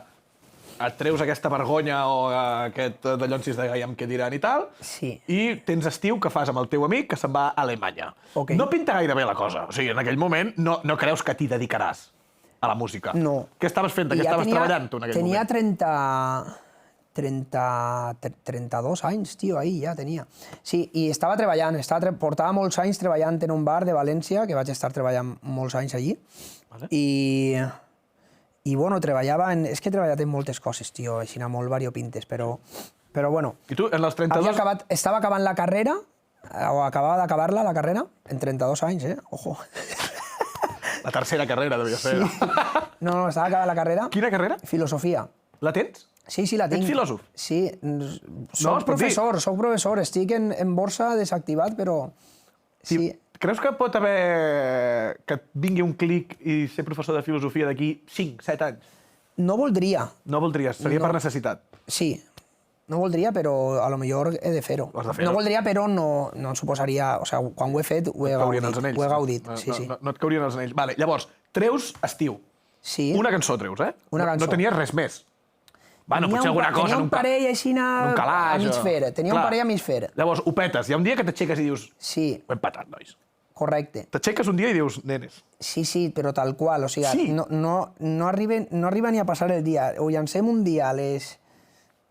Et treus aquesta vergonya o aquest dallonsis de gaiam que diran i tal, Sí. i tens estiu que fas amb el teu amic que se'n va a Alemanya. Ok. No pinta gaire bé la cosa. O sigui, en aquell moment no creus que t'hi dedicaràs a la música. No. Què estaves fent? De què estaves treballant tu en aquell tenia moment? 32 anys, tio, ahí ja tenia. Sí, i estava treballant, portava molts anys treballant en un bar de València, que vaig estar treballant molts anys allí, Vale. i bueno, és que he treballat en moltes coses, tio, així molt variopintes, però bueno. I tu, en els 32... Estava acabant la carrera, o acabava d'acabar-la, la carrera, en 32 anys, ojo. La tercera carrera devia ser. No, estava acabant la carrera. Quina carrera? Filosofia. La tens? Sí, la tinc. Ets filòsof? Sí, soc professor, estic en borsa desactivat, però... Sí. Creus que pot haver... que et vingui un clic i ser professor de filosofia d'aquí 5-7 anys? No voldria. No voldries, seria per necessitat. Sí, no voldria, però a lo millor he de fer-ho. Has de fer-ho. No voldria, però no em suposaria... O sigui, quan ho he fet, ho he gaudit. Ho he gaudit, sí. No et caurien els anells. Vale, llavors, treus estiu. Sí. Una cançó treus, Una cançó. No tenies res més. Bueno, potser alguna cosa... Tenia un parell així un calaix, a mig fer. Tenia un parell a mig fer. Llavors, ho petes. Hi ha un dia que t'aixeques i dius... Sí. Ho hem patat, nois. Correcte. T'aixeques un dia i dius, nenes. Sí, però tal qual. O sigui, Sí. no arriba ni a passar el dia. Ho llancem un dia a les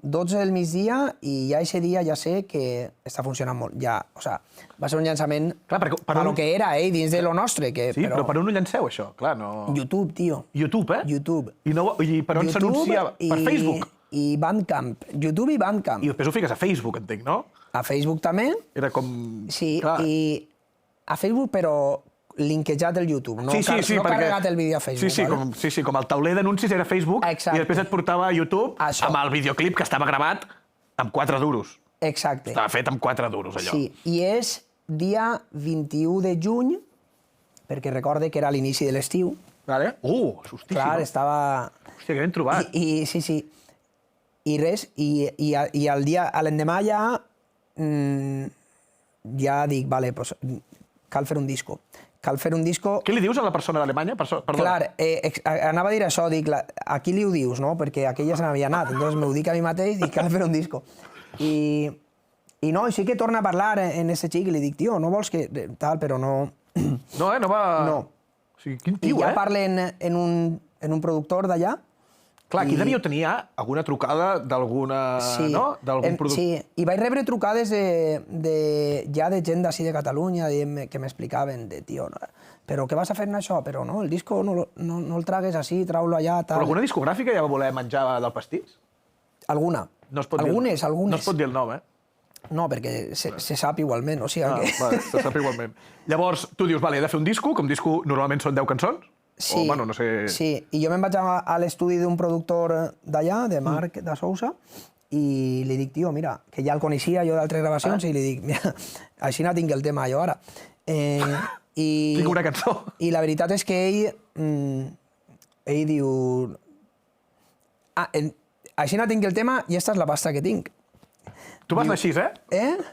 12 del migdia i ja aquest dia ja sé que està funcionant molt. Ja, o sea, va ser un llançament per lo que era, dins de lo nostre. Que, sí, però per on ho llanceu, això? Clar, no... YouTube, tio. YouTube, eh? YouTube. I per on s'anuncia? Per Facebook? I Bandcamp. YouTube i Bandcamp. I després ho fiques a Facebook, entenc, no? A Facebook també. Era com... Sí, i a Facebook, però linkejat el YouTube. No carregat el vídeo a Facebook. Sí, com el tauler d'anuncis era Facebook i després et portava a YouTube amb el videoclip que estava gravat amb 4 duros. Exacte. Estava fet amb 4 duros, allò. Sí, i és dia 21 de juny, perquè recorde que era l'inici de l'estiu. Vale. Hostíssim. Clar, estava... Hòstia, que ben trobat. Sí. I res, i el dia, a l'endemà ja dic, vale, pues, cal fer un disco. Què li dius a la persona d'Alemanya? Clar, anava a dir això, dic, a qui li ho dius, no? Perquè aquella se n'havia anat, entonces m'ho dic a mi mateix, dic, cal fer un disco. I no, sí que torna a parlar en ese xic, i li dic, tio, no vols que... tal, però no... No, no va... No. O sigui, quin tio, I ja parlen en un productor d'allà. Clar, aquí devíeu tenir alguna trucada d'alguna... no? D'algun productor... Sí, i vaig rebre trucades ja de gent d'ací de Catalunya que m'explicaven de, tio, però què vas a fer amb això? Però no, el disco no el tragues així, trau-lo allà, tal... Però alguna discogràfica ja va voler menjar del pastís? Alguna. Algunes. No es pot dir el nom, eh? No, perquè se sap igualment, o sigui que... Vale, se sap igualment. Llavors, tu dius, vale, he de fer un disco, que un disco normalment són 10 cançons? Sí, o, bueno, no sé... sí, i jo me'n vaig a l'estudi d'un productor d'allà, de Marc de Sousa, i li dic, tio, mira, que ja el coneixia jo d'altres gravacions, i li dic, mira, així no tinc el tema jo ara. Tinc una cançó. I la veritat és que ell diu... Així no tinc el tema i esta és la pasta que tinc. Tu vas anar així,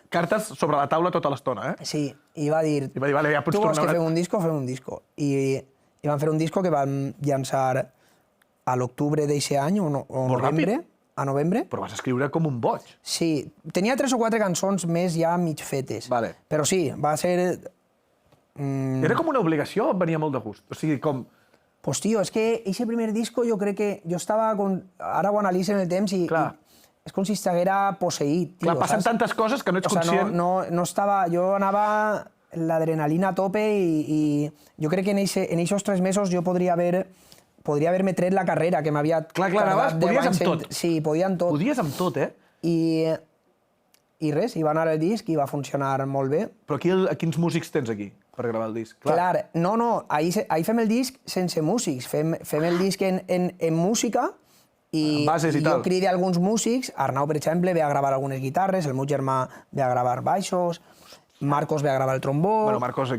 Cartes sobre la taula tota l'estona, Sí, i va dir... I va dir, vale, ja pots tornar... Tu vols que fem un disco? Fem un disco. I van fer un disco que van llançar a l'octubre d'aquest any, o novembre, a novembre. Però vas escriure com un boig. Sí, tenia 3 o 4 cançons més ja mig fetes. Vale. Però sí, va ser... Era com una obligació o et venia molt de gust? O sigui, com... Pues, tio, és que aquest primer disco jo crec que... Jo estava... Ara ho analitzo en el temps i... Clar. És com si estiguera posseït, tio. Clar, passen tantes coses que no ets conscient... No estava... Jo anava l'adrenalina a tope i jo crec que en aquests 3 mesos jo podria haver-me tret la carrera, que m'havia... Clar, podies amb tot. Sí, podia amb tot. Podies amb tot, I res, i va anar el disc i va funcionar molt bé. Però aquí, quins músics tens aquí per gravar el disc? Clar, no, ahir fem el disc sense músics, fem el disc en música i jo cride alguns músics. Arnau, per exemple, ve a gravar algunes guitarres, el meu germà ve a gravar baixos, Marcos ve a gravar el trombó... Bueno, Marcos...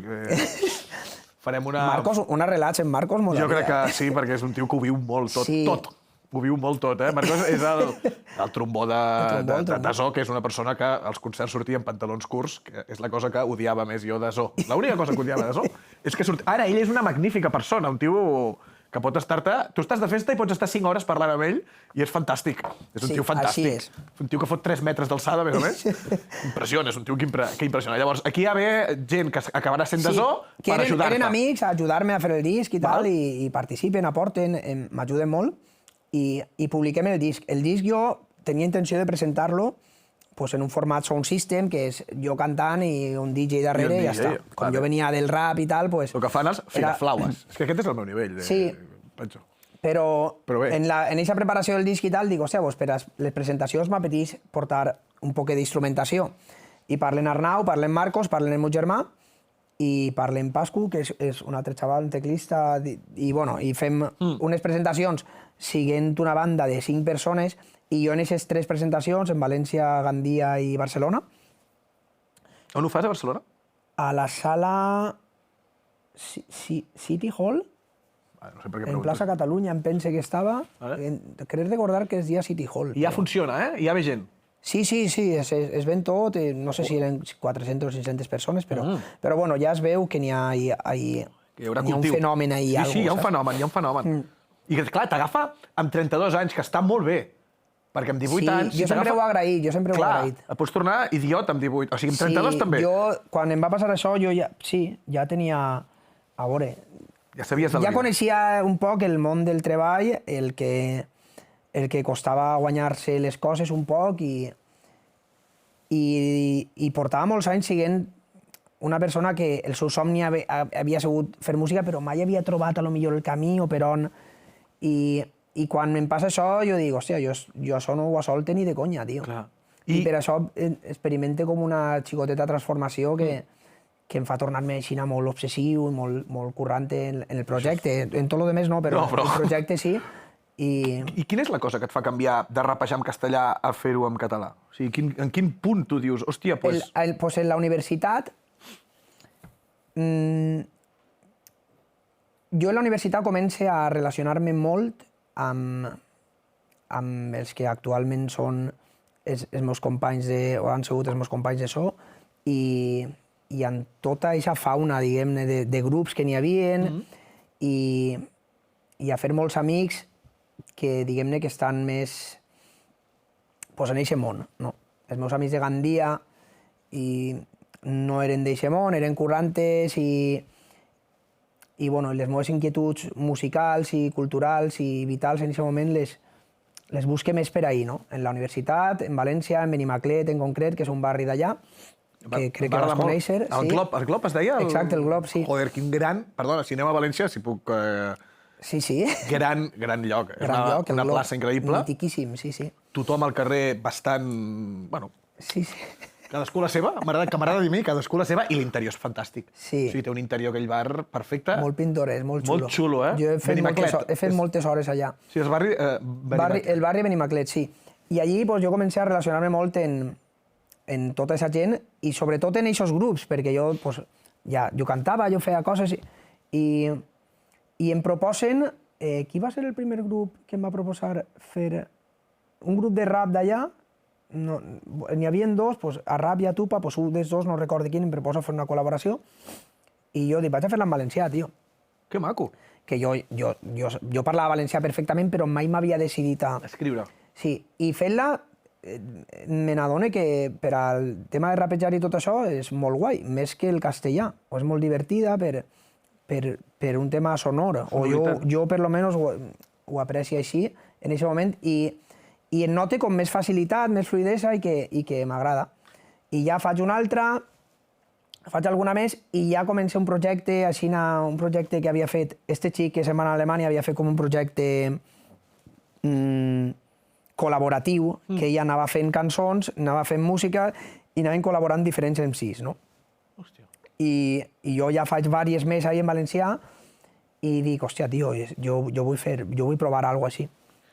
Farem una... Marcos, una relats en Marcos molt... Jo crec que sí, perquè és un tio que ho viu molt tot. Sí. Tot. Ho viu molt tot, Marcos és el trombó de Zo, que és una persona que als concerts sortia en pantalons curts, que és la cosa que odiava més jo de Zo. L'única cosa que odiava de Zo és que sortia... Ara, ell és una magnífica persona, un tio que pot estar-te... Tu estàs de festa i pots estar 5 hores parlant amb ell i és fantàstic. És un tio fantàstic. Un tio que fot 3 metres d'alçada, més o menys. Impressiona, és un tio que impressiona. Llavors, aquí hi ha gent que acabarà sent de Zo per ajudar-te. Eren amics a ajudar-me a fer el disc i tal, i participen, aporten, m'ajuden molt, i publiquem el disc. El disc jo tenia intenció de presentar-lo en un format sound system, que és jo cantant i un DJ darrere i ja està. Com jo venia del rap i tal, pues... El que fan és figaflaues. És que aquest és el meu nivell. Sí, però en aquesta preparació del disc i tal, dic, hòstia, per les presentacions m'apeteix portar un poc d'instrumentació. I parlen Arnau, parlen Marcos, parlen el meu germà, i parlen Pascu, que és un altre xaval, un teclista, i fem unes presentacions siguent una banda de 5 persones, i jo en aquestes 3 presentacions, en València, Gandia i Barcelona. On ho fas, a Barcelona? A la sala City Hall, no sé per què en preguntes. plaça Catalunya, em pense que estava. Crec recordar que es dia City Hall. I ja funciona, Hi ha bé gent. Sí, es ven tot, no sé si eren 400 o 500 persones, però bueno, ja es veu que n'hi ha un fenomen ahí. Sí, hi ha un fenomen. I clar, t'agafa amb 32 anys, que està molt bé, perquè amb 18 anys... Jo sempre ho he agraït, Clar, pots tornar idiot amb 18, o sigui, amb 32 també. Jo, quan em va passar això, jo ja tenia... A veure... Ja sabies de la vida. Ja coneixia un poc el món del treball, el que el que costava guanyar-se les coses un poc i portava molts anys sent una persona que el seu somni havia sigut fer música, però mai havia trobat a lo millor el camí o per on. I quan em passa això, jo dic, hòstia, jo això no ho solte ni de conya, tio. I per això experimente com una xicoteta transformació que em fa tornar-me així molt obsessiu i molt currant en el projecte. En tot el demés no, però el projecte sí. I quina és la cosa que et fa canviar de rapejar en castellà a fer-ho en català? O sigui, en quin punt tu dius, hòstia, doncs... Pues en la universitat... Jo en la universitat començo a relacionar-me molt amb els que actualment són els meus companys o han sigut els meus companys de so i amb tota aquesta fauna, diguem-ne, de grups que n'hi havia i a fer molts amics que, diguem-ne, que estan més en aquest món, no? Els meus amics de Gandia no eren d'aquest món, eren currantes i les meves inquietuds musicals i culturals i vitals en aquest moment les busque més per ahí, no? En la universitat, en València, en Benimaclet en concret, que és un barri d'allà, que crec que vas conèixer. El Glob es deia? Exacte, el Glob, sí. Joder, quin gran... Perdona, si anem a València, si puc... Sí. Gran lloc. És una plaça increïble. Mitiquíssim, sí. Tothom al carrer bastant... Bueno... Sí. Cadascú la seva, que m'agrada dir a mi, cadascú la seva, i l'interior és fantàstic. Sí. O sigui, té un interior, aquell bar, perfecte. Molt pintoresc, molt xulo. Molt xulo, eh? Jo he fet moltes hores allà. Sí, el barri... El barri Benimaclet, sí. I allí jo comencé a relacionar-me molt en tota aquesta gent i sobretot en aquests grups, perquè jo cantava, jo feia coses i em proposen... Qui va ser el primer grup que em va proposar fer un grup de rap d'allà? N'hi havia dos, a rap i a tupa, un dels dos, no recordo quin, em proposa fer una col·laboració i jo dic, vaig a fer-la en valencià, tio. Que maco. Que jo parlava valencià perfectament, però mai m'havia decidit a... Escriure. Sí, i fent-la me n'adono que per al tema de rapejar i tot això és molt guai, més que el castellà, o és molt divertida per un tema sonor, o jo per lo menos ho aprecio així en aquest moment i em noto com més facilitat, més fluidesa i que m'agrada. I ja faig una altra, faig alguna més i ja començo un projecte, un projecte que havia fet este xic que se'n va a Alemanya, havia fet com un projecte col·laboratiu, que ella anava fent cançons, anava fent música i anaven col·laborant diferents MCs, no? Hòstia. I jo ja faig diverses més ahí en valencià i dic, hòstia, tio, jo vull provar alguna cosa així.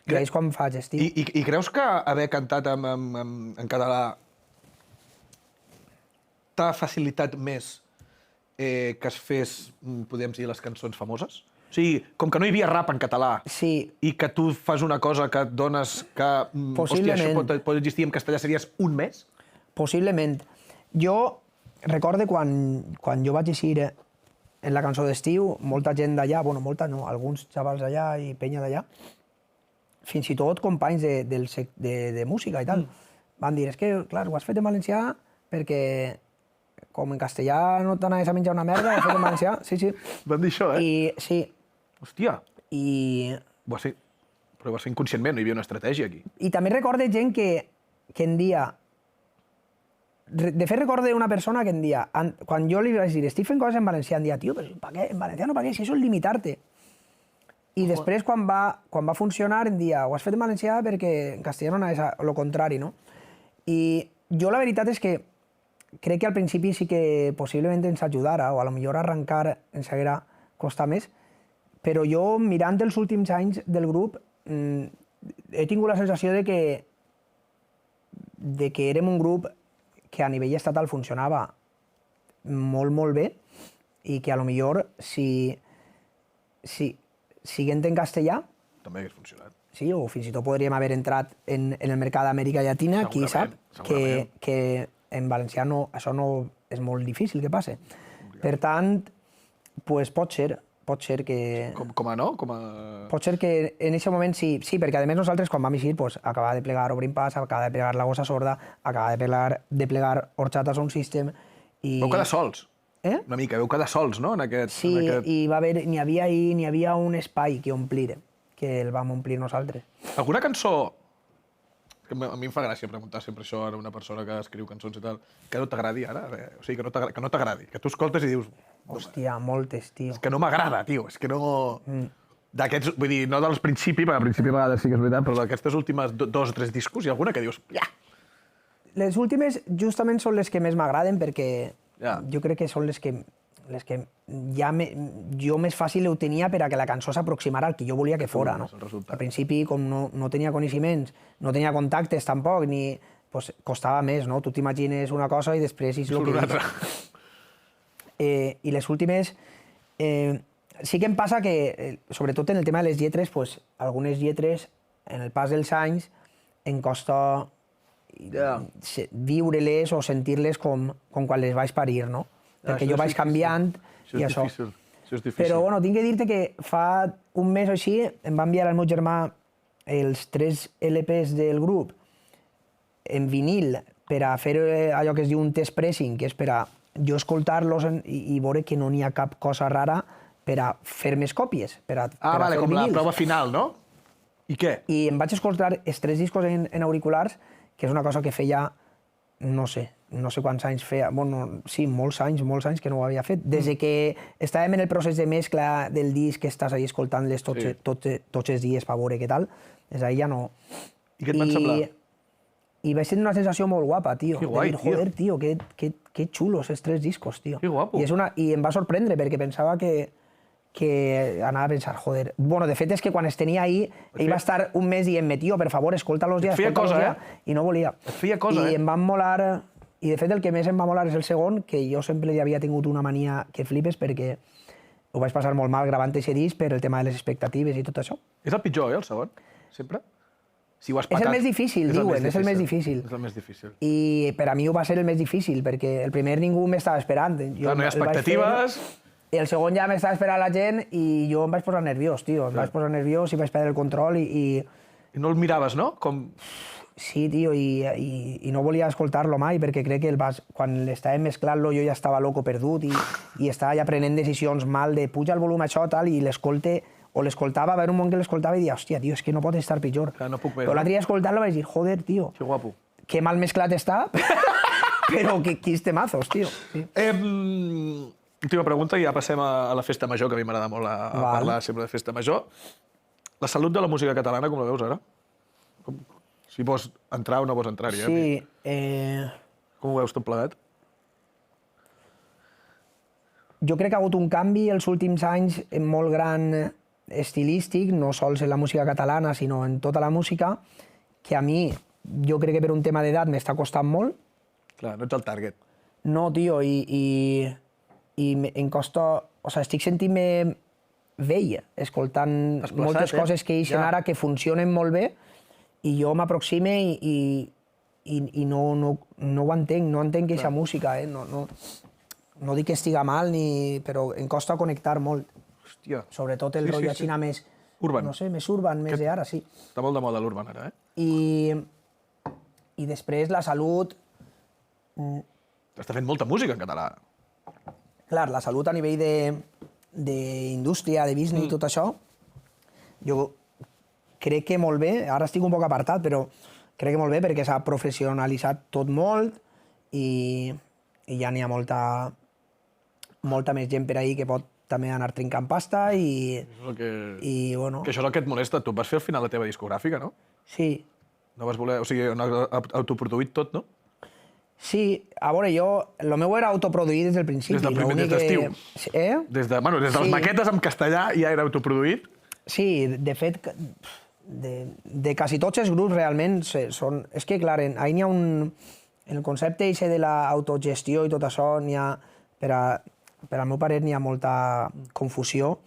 I és quan faig, estic. I creus que haver cantat en català t'ha facilitat més que es fes, podem dir, les cançons famoses? O sigui, com que no hi havia rap en català i que tu fas una cosa que et dones que... Hòstia, això pot existir en castellà, series un més? Possiblement. Jo recordo quan jo vaig eixir en la cançó d'estiu, molta gent d'allà, bueno, molta no, alguns xavals d'allà i penya d'allà, fins i tot companys de música i tal, van dir, és que, clar, ho has fet en valencià perquè com en castellà no t'anaves a menjar una merda, ho has fet en valencià, sí. Van dir això, eh? Sí. Hòstia. Però va ser inconscientment, no hi havia una estratègia aquí. I també recorde gent que en dia... De fet, recorde una persona que en dia, quan jo li vaig dir, estic fent coses en valencià, em dia, tio, però en valencià no, per què? Si això és limitar-te. I després, quan va funcionar, em dia, ho has fet en valencià perquè en castellà no és el contrari, no? I jo la veritat és que crec que al principi sí que possiblement ens ajudara, o a lo millor arrencar ens haguera costat més, però jo, mirant els últims anys del grup, he tingut la sensació de que érem un grup que a nivell estatal funcionava molt bé i que a lo millor si siguent en castellà... També hagués funcionat. Sí, o fins i tot podríem haver entrat en el mercat d'Amèrica Llatina, qui sap, que en valencià això no és molt difícil que passe. Per tant, pot ser que... Com a no? Pot ser que en aquest moment sí, perquè a més nosaltres quan vam eixir acabava de plegar Obrim Pas, acabava de plegar La Gossa Sorda, acabava de plegar Horchata Sound System i... Vau quedar sols. Una mica, vau quedar sols, no? Sí, i n'hi havia un espai que omplir. que el vam omplir nosaltres. Alguna cançó, que a mi em fa gràcia preguntar sempre això a una persona que escriu cançons i tal, que no t'agradi ara? O sigui, que no t'agradi, que tu escoltes i dius... Hòstia, moltes, tio. És que no m'agrada, tio, és que no... D'aquests, vull dir, no dels principis, perquè al principi a vegades sí que és veritat, però d'aquestes últimes 2 o 3 discos, hi ha alguna que dius... Ja! Les últimes justament són les que més m'agraden perquè jo crec que són les que ja jo més fàcil ho tenia per a que la cançó s'aproximara al que jo volia que fora. No? Al principi, com no tenia coneixements, no tenia contactes tampoc, pues, costava més, no? Tu t'imagines una cosa i després és el que dius. I les últimes... sí que em passa que, sobretot en el tema de les lletres, pues, algunes lletres, en el pas dels anys, em costa viure-les o sentir-les com quan les vaig parir, no? Perquè jo vaig canviant i això. Això és difícil. Però, bueno, tinc que dir-te que fa un mes o així em va enviar al meu germà els 3 LPs del grup en vinil per a fer allò que es diu un test pressing, que és per a jo escoltar-los i veure que no n'hi ha cap cosa rara per a fer més còpies, per a vale, fer com vinils. la prova final, no? I què? I em vaig escoltar els 3 discos en auriculars, que és una cosa que feia, no sé quants anys feia, bueno, sí, molts anys que no ho havia fet. Des que estàvem en el procés de mescla del disc, que estàs ahí escoltant-les tots els dies per veure què tal, des d'ahir ja no... I què et van semblar? I vaig tenir una sensació molt guapa, tio. Que guai, de dir, joder, tio, que xulos els 3 discos, tio. Que guapo. I em va sorprendre, perquè pensava que anava a pensar, joder... Bueno, de fet, és que quan es tenia ahí, ell va estar un mes dient-me, tio, per favor, escolta-los ja, i no volia. Et feia cosa, I em van molar... I, de fet, el que més em va molar és el segon, que jo sempre li havia tingut una mania que flipes, perquè ho vaig passar molt mal gravant aquest disc per el tema de les expectatives i tot això. És el pitjor, el segon? Sempre? Si ho has És el més difícil, diuen, és el més difícil. És el més difícil. I per a mi ho va ser el més difícil, perquè el primer ningú m'estava esperant. Clar, no hi ha expectatives... I el segon ja m'estava esperant la gent i jo em vaig posar nerviós, tio. Em vaig posar nerviós i vaig perdre el control i... I no el miraves, no? Com... Sí, tio, i no volia escoltar-lo mai, perquè crec que quan l'estàvem mesclant-lo jo ja estava loco perdut i estava ja prenent decisions mal de puja el volum això, tal, i l'escoltava, va haver un moment que l'escoltava i dia, hòstia, tio, és que no pot estar pitjor. Clar, no puc més, però l'altre dia escoltant-lo vaig dir, joder, tio, que guapo. Que mal mesclat està, però quins temazos, tio. Sí. Última pregunta i ja passem a la festa major, que a mi m'agrada molt a parlar sempre de festa major. La salut de la música catalana, com la veus ara? Si vols entrar o no vols entrar-hi, Sí. Com ho veus tot plegat? Jo crec que ha hagut un canvi els últims anys molt gran estilístic, no sols en la música catalana, sinó en tota la música, que a mi, jo crec que per un tema d'edat m'està costant molt. Clar, no ets el target. No, tio, i em costa... O sigui, estic sentint-me vell, escoltant moltes coses que eixen ara que funcionen molt bé, i jo m'aproxime i no ho entenc, no entenc aquesta música, no dic que estiga mal, però em costa connectar molt. Hòstia. Sobretot el rotllo així més... Urban. No sé, més urban, més d'ara, sí. Està molt de moda l'urban ara, I després la salut... Està fent molta música en català. Clar, la salut a nivell d'indústria, de business i tot això, jo crec que molt bé, ara estic un poc apartat, però crec que molt bé perquè s'ha professionalitzat tot molt i ja n'hi ha molta més gent per ahí que pot també anar trincant pasta i bueno... Que això és el que et molesta. Tu vas fer al final la teva discogràfica, no? Sí. No vas voler... O sigui, autoproduït tot, no? Sí, a veure, jo... El meu era autoproduït des del principi. Des d'estiu. Des de les maquetes en castellà ja era autoproduït? Sí, de fet, de quasi tots els grups realment són... És que, clar, ahí n'hi ha un... En el concepte de l'autogestió i tot això, n'hi ha... Per al meu parer n'hi ha molta confusió.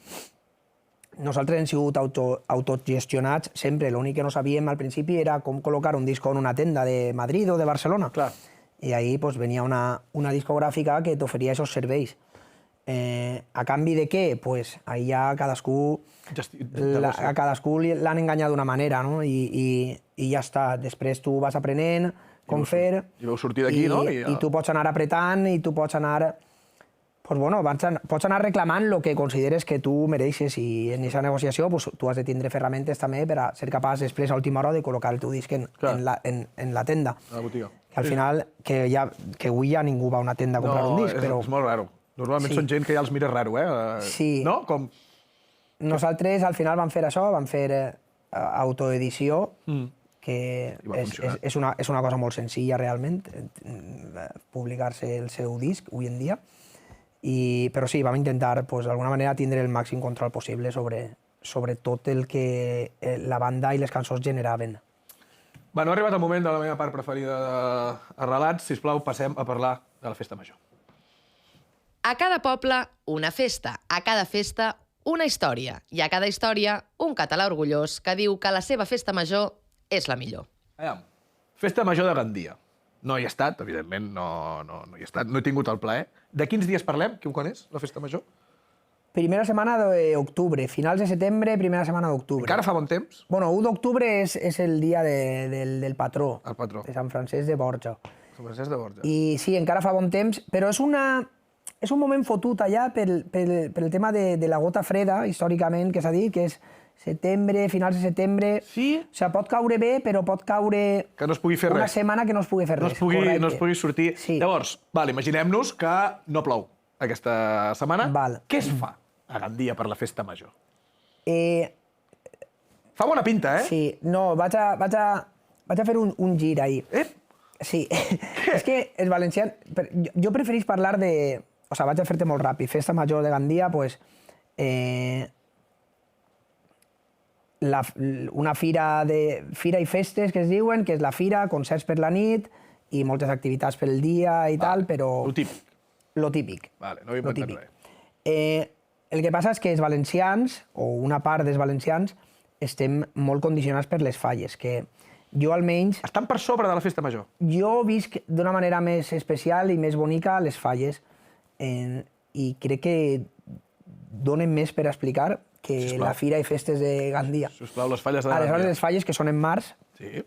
Nosaltres hem sigut autogestionats sempre. L'únic que no sabíem al principi era com col·locar un disco en una tenda de Madrid o de Barcelona. Clar. I ahí pues, venia una discogràfica que t'oferia aquests serveis. A canvi de què? Pues, ahí ja cadascú l'han enganyat d'una manera, no? I ja està. Després tu vas aprenent com fer... I vau sortir d'aquí, no? I tu pots anar apretant i tu pots anar Pues bueno, pots anar reclamant el que consideres que tu mereixes i en aquesta negociació tu has de tindre ferramentes també per a ser capaç després a última hora de col·locar el teu disc en la tenda. A la botiga. Que al final, que avui ja ningú va a una tenda a comprar un disc, però... És molt raro. Normalment són gent que ja els mires raro, Sí. No? Com... Nosaltres al final vam fer això, vam fer autoedició, que és una cosa molt senzilla realment, publicar-se el seu disc avui en dia. Però sí, vam intentar d'alguna manera tindre el màxim control possible sobre tot el que la banda i les cançons generaven. Bueno, ha arribat el moment de la meva part preferida de relats. Sisplau, passem a parlar de la Festa Major. A cada poble, una festa. A cada festa, una història. I a cada història, un català orgullós que diu que la seva festa major és la millor. Aviam. Festa Major de Gandia. No hi he estat, evidentment, no hi he estat, no he tingut el plaer. De quins dies parlem? Quan és la Festa Major? Primera setmana d'octubre, finals de setembre, primera setmana d'octubre. Encara fa bon temps? Bueno, 1 d'octubre és el dia del patró. El patró. De Sant Francesc de Borja. Sant Francesc de Borja. I sí, encara fa bon temps, però és un moment fotut allà pel tema de la gota freda, històricament, que s'ha dit, que és setembre, finals de setembre... Sí? O sigui, pot caure bé, però pot caure... Que no es pugui fer res. Una setmana que no es pugui fer res. No es pugui sortir. Sí. Llavors, imaginem-nos que no plou aquesta setmana. Què es fa a Gandia per la Festa Major? Fa bona pinta, eh? Sí, no, vaig a fer un gir ahí. Sí, és que els valencians... Jo preferís parlar de... O sigui, vaig a fer-te molt ràpid. Festa Major de Gandia, doncs... Una fira i festes, que es diuen, que és la fira, concerts per la nit i moltes activitats pel dia i tal, però... Lo típic. Lo típic. Vale, no he inventat res. El que passa és que els valencians, o una part dels valencians, estem molt condicionats per les falles, que jo almenys... Estan per sobre de la Festa Major? Jo visc d'una manera més especial i més bonica les falles, i crec que donen més per explicar que la fira i festes de Gandia. Sisplau, les falles de Gandia. Aleshores, les falles, que són en març, sí,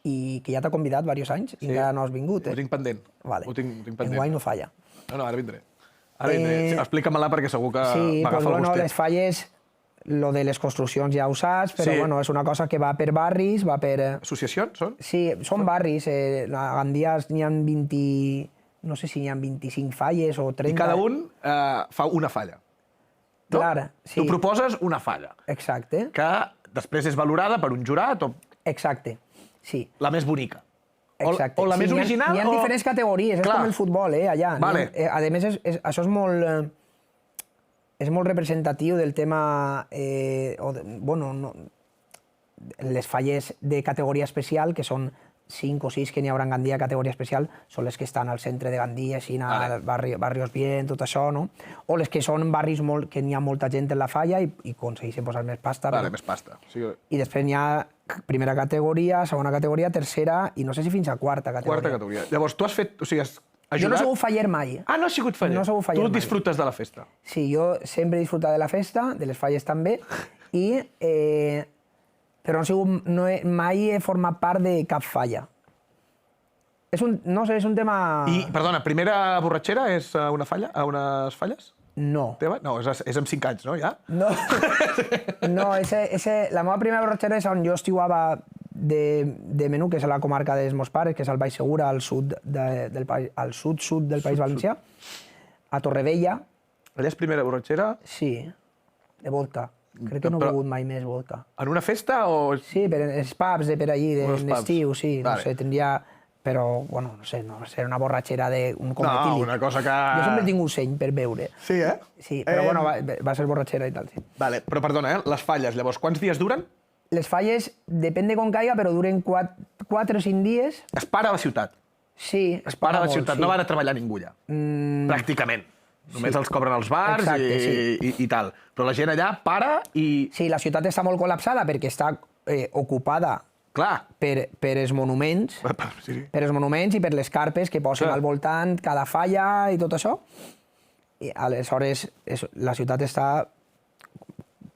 i que ja t'ha convidat diversos anys, i encara no has vingut. Ho tinc pendent. Vale. Ho tinc pendent. Enguany no falla. No, ara vindré. Ara vindré. Explica-me-la perquè segur que sí, m'agafa el gustet. Les falles, lo de les construccions ja ho saps, però bueno, és una cosa que va per barris, va per... Associacions, són? Sí, són barris. A Gandia n'hi ha 20... No sé si n'hi ha 25 falles o 30... I cada un fa una falla. No? Clar, sí. Tu proposes una falla. Exacte. Que després és valorada per un jurat o... Exacte, sí. La més bonica. Exacte. O la més original. Hi ha diferents categories, és com el futbol, allà. Vale. A més, això és molt representatiu del tema... Les falles de categoria especial, que són 5 o 6 que n'hi haurà en Gandia categoria especial, són les que estan al centre de Gandia, així, al barrios bien, tot això, no? O les que són barris que n'hi ha molta gent en la falla i aconsegueixen posar més pasta. Vale, més pasta. I després n'hi ha primera categoria, segona categoria, tercera i no sé si fins a quarta categoria. Quarta categoria. Llavors, tu has fet... O sigui, has ajudat... Jo no he sigut faller mai. Ah, no has sigut faller? No he sigut faller mai. Tu disfrutes de la festa. Sí, jo sempre he disfrutat de la festa, de les falles també, però mai he format part de cap falla. No sé, és un tema... I, perdona, primera borratxera és a una falla? A unes falles? No. Teva? No, és amb 5 anys, no, ja? No, la meva primera borratxera és on jo estiuava de menú, que és a la comarca dels meus pares, que és al Baix Segura, al sud del País Valencià, a Torrevella. Allà és primera borratxera? Sí, de vodka. Crec que no he begut mai més vodka. En una festa o...? Sí, per els pubs de per allí, d'estiu, sí, no sé, tindria... Però, bueno, no sé, una borratxera d'un cometílic. No, una cosa que... Jo sempre he tingut seny per beure. Sí, eh? Sí, però bueno, va ser borratxera i tal, sí. Vale, però perdona, les falles, llavors, quants dies duren? Les falles, depèn de com caiga, però duren 4 o 5 dies. Es para a la ciutat. Sí, es para a la ciutat, no van a treballar ningú allà. Pràcticament. Només els cobren els bars i tal. Però la gent allà para i... Sí, la ciutat està molt col·lapsada perquè està ocupada per els monuments, per els monuments i per les carpes que posen al voltant cada falla i tot això. I aleshores la ciutat està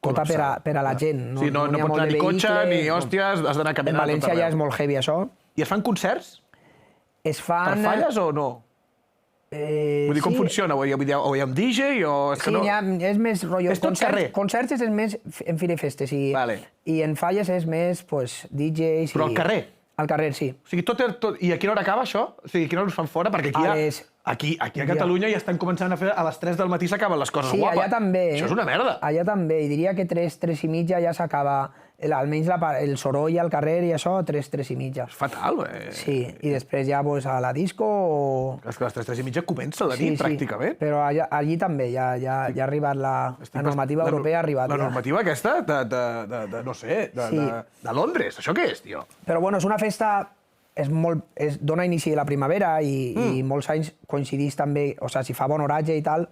tota per a la gent. Sí, no pots anar ni cotxe ni hòsties, has d'anar caminant. En València ja és molt heavy això. I es fan concerts? Es fan... Per falles o no? Vull dir, com funciona? O hi ha un DJ o... Sí, és més rotllo... És tot carrer. Concerts és més en fira i festes i en falles és més DJs... Però al carrer? Al carrer, sí. O sigui, I a quina hora acaba això? O sigui, a quina hora us fan fora? Perquè aquí a Catalunya ja estan començant a fer... A les 3 del matí s'acaben les coses guapes. Sí, allà també. Això és una merda. Allà també. I diria que 3 i mitja ja s'acaba... Almenys el soroll al carrer i això, 3 i mitja. És fatal, Sí, i després ja a la disco o... És que a les 3 i mitja comença la nit, pràcticament. Però allí també ja ha arribat la normativa europea. La normativa aquesta no sé, de Londres. Això què és, tio? Però bueno, és una festa... Dona inici a la primavera i molts anys coincidís també, o sigui, si fa bon oratge i tal,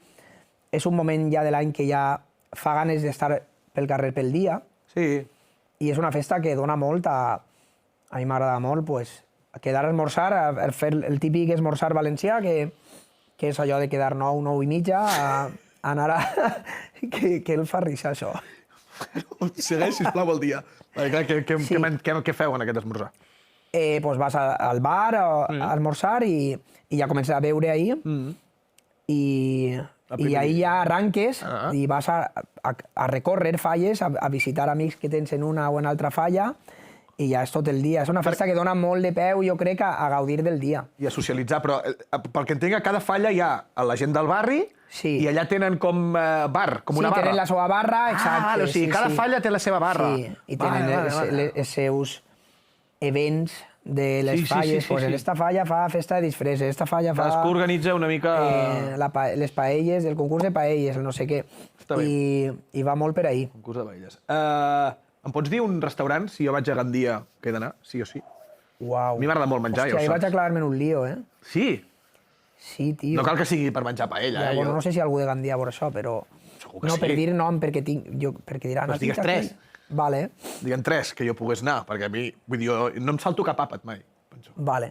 és un moment ja de l'any que ja fa ganes d'estar pel carrer pel dia. Sí. I és una festa que dona molt a mi m'agrada molt, quedar a esmorzar, fer el típic esmorzar valencià, que és allò de quedar 9 i mitja, anar a... que el fa risa, això. Segueix, sisplau, el dia. Què feu en aquest esmorzar? Doncs vas al bar a esmorzar i ja comences a beure ahir i ahir ja arranques i vas a recórrer falles, a visitar amics que tens en una o en altra falla i ja és tot el dia. És una festa que dona molt de peu, jo crec, a gaudir del dia. I a socialitzar, però pel que entenc, a cada falla hi ha la gent del barri i allà tenen com bar, com una barra. Sí, tenen la seva barra, exacte. O sigui, cada falla té la seva barra. Sí, i tenen els seus events de les falles. Pues en esta falla fa festa de disfresses, esta falla fa... Cadascú organitza una mica... les paelles, el concurs de paelles, el no sé què. I va molt per ahí. Concurs de paelles. Em pots dir un restaurant, si jo vaig a Gandia, que he d'anar, sí o sí? Uau. A mi m'agrada molt menjar, ja ho saps. Hòstia, vaig a clavar-me en un lío, Sí? Sí, tio. No cal que sigui per menjar paella, Bueno, no sé si algú de Gandia veurà això, però... Segur que sí. No, per dir nom, perquè diran... Doncs digues 3. Vale. Diguen 3, que jo pogués anar, perquè a mi, vull dir, no em salto cap àpat mai. Vale.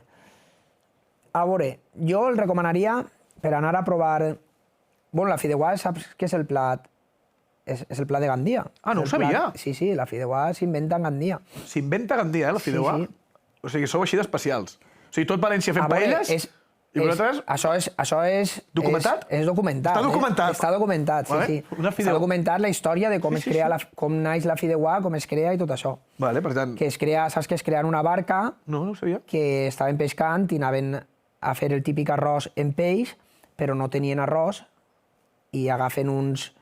A veure, jo el recomanaria per anar a provar... Bueno, la fideuà, saps què és el plat? És el plat de Gandia. Ah, no ho sabia. Sí, la fideuà s'inventa en Gandia. S'inventa a Gandia, la fideuà? Sí. O sigui, sou així d'especials. O sigui, tot València fent paelles... I vosaltres... Això és... Documentat? És documentat. Està documentat? Està documentat, sí. Està documentat la història de com es crea, com naix la fideuà, com es crea i tot això. Vale, per tant... Que es crea, saps que es crea en una barca... No ho sabia. Que estaven pescant i anaven a fer el típic arròs en peix, però no tenien arròs, i agafen uns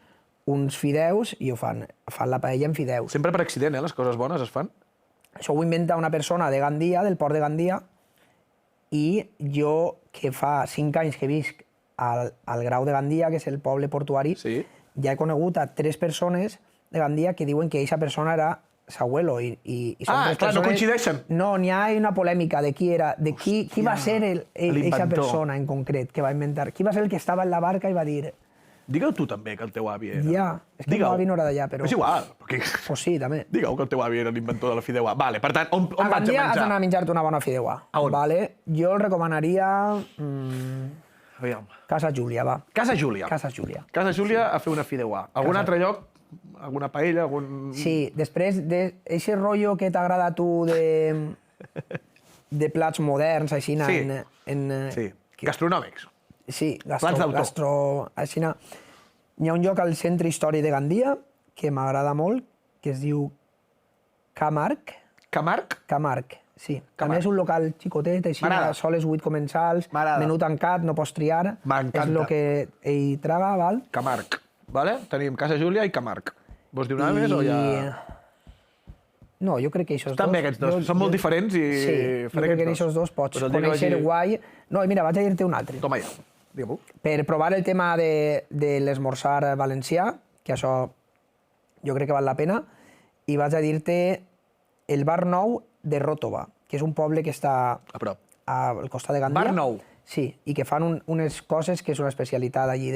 fideus i ho fan la paella en fideus. Sempre per accident, les coses bones es fan? Això ho inventa una persona de Gandia, del port de Gandia, i jo, que fa 5 anys que visc al Grau de Gandia, que és el poble portuari, ja he conegut a 3 persones de Gandia que diuen que aquesta persona era s'abuelo. Clar, no coincideixen. No, n'hi ha una polèmica de qui era, de qui va ser aquesta persona en concret que va inventar. Qui va ser el que estava en la barca i va dir... Digue-ho tu també, que el teu avi era... Ja, és que el meu avi no era d'allà, però... És igual. Pues sí, també. Digue-ho, que el teu avi era l'inventor de la fideuà. Vale, per tant, on vaig a menjar? A Gandia has d'anar a menjar-te una bona fideuà. A on? Vale. Jo el recomanaria... Aviam. Casa Júlia, va. Casa Júlia. Casa Júlia. Casa Júlia a fer una fideuà. Algun altre lloc? Alguna paella? Sí, després d'aquest rotllo que t'agrada a tu de plats moderns, així... Sí, gastronòmics. Sí, així... Hi ha un lloc al centre històric de Gandia que m'agrada molt, que es diu Camarc. Camarc? Camarc, sí. També és un local xicotet, així, soles 8 comensals, menú tancat, no pots triar. M'encanta. És el que ell traga, val? Camarc, vale? Tenim Casa Júlia i Camarc. Vols dir una més o ja...? No, jo crec que aquests dos... Estan bé aquests dos, són molt diferents i... Sí, jo crec que aquests dos pots conèixer guai... No, mira, vaig a dir-te un altre. Toma ja, digue-m'ho. Per provar el tema de l'esmorzar valencià, que això jo crec que val la pena, i vaig a dir-te el Bar Nou de Ròtova, que és un poble que està a prop, al costat de Gandia. Bar Nou? Sí, i que fan unes coses que és una especialitat allí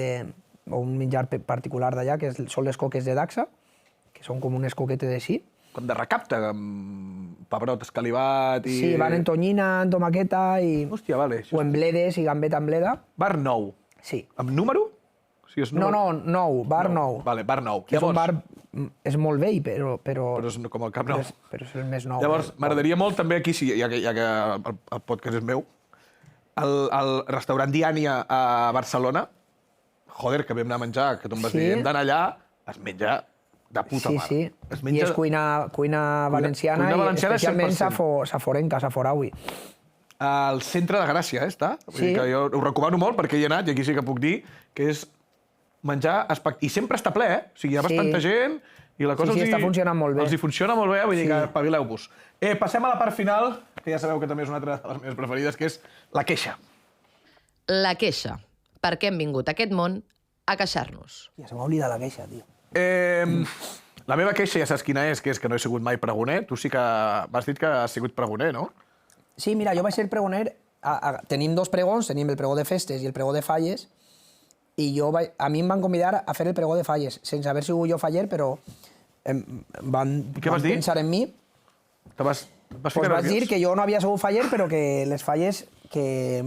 o un menjar particular d'allà, que són les coques de Dacsa, que són com unes coquetes així. Com de recapte, amb pebrot escalivat i... Sí, van en tonyina, en tomaqueta i... Hòstia, vale. O en bledes i gambeta en bleda. Bar Nou? Sí. Amb número? O sigui, és número... No, nou, Bar Nou. Vale, Bar Nou. És un bar... És molt vell, però... Però és com el Camp Nou. Però és el més nou. Llavors, m'agradaria molt també aquí, ja que el podcast és meu, el restaurant Diània a Barcelona, joder, que vam anar a menjar, que tu em vas dir, hem d'anar allà, es menja de puta mare. Sí. I és cuina valenciana i especialment saforenca, saforaui. Al centre de Gràcia, està? Sí. Que jo ho recomano molt perquè hi he anat i aquí sí que puc dir que és menjar espectacular. I sempre està ple, O sigui, hi ha bastanta gent i la cosa està funcionant molt bé. Els hi funciona molt bé, vull dir que espavileu-vos. Passem a la part final, que ja sabeu que també és una altra de les meves preferides, que és la queixa. La queixa. Per què hem vingut a aquest món a queixar-nos? Ja se m'ha oblidat la queixa, tio. La meva queixa ja saps quina és, que és que no he sigut mai pregoner. Tu sí que m'has dit que has sigut pregoner, no? Sí, mira, jo vaig ser pregoner. Tenim dos pregons, tenim el pregó de festes i el pregó de falles, i a mi em van convidar a fer el pregó de falles, sense haver sigut jo faller, però van pensar en mi. Vas dir que jo no havia sigut faller, però que les falles que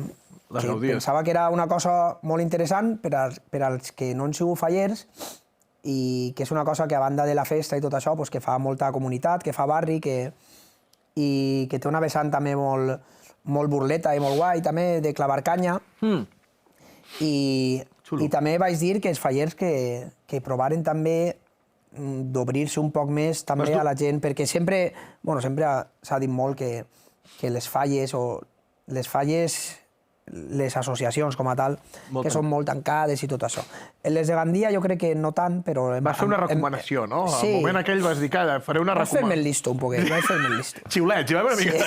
pensava que era una cosa molt interessant per als que no han sigut fallers, i que és una cosa que a banda de la festa i tot això, que fa molta comunitat, que fa barri, i que té una vessant també molt burleta i molt guai, també, de clavar canya. I també vaig dir que els fallers que provaren també d'obrir-se un poc més també a la gent, perquè sempre s'ha dit molt que les falles, les associacions com a tal, que són molt tancades i tot això. Les de Gandia jo crec que no tant, però... Vas fer una recomanació, no? Sí. Al moment aquell vas dir que faré una recomanació. Vaig fer-me el listo un poquet, vaig fer-me el listo. Xiulets, hi va haver una mica...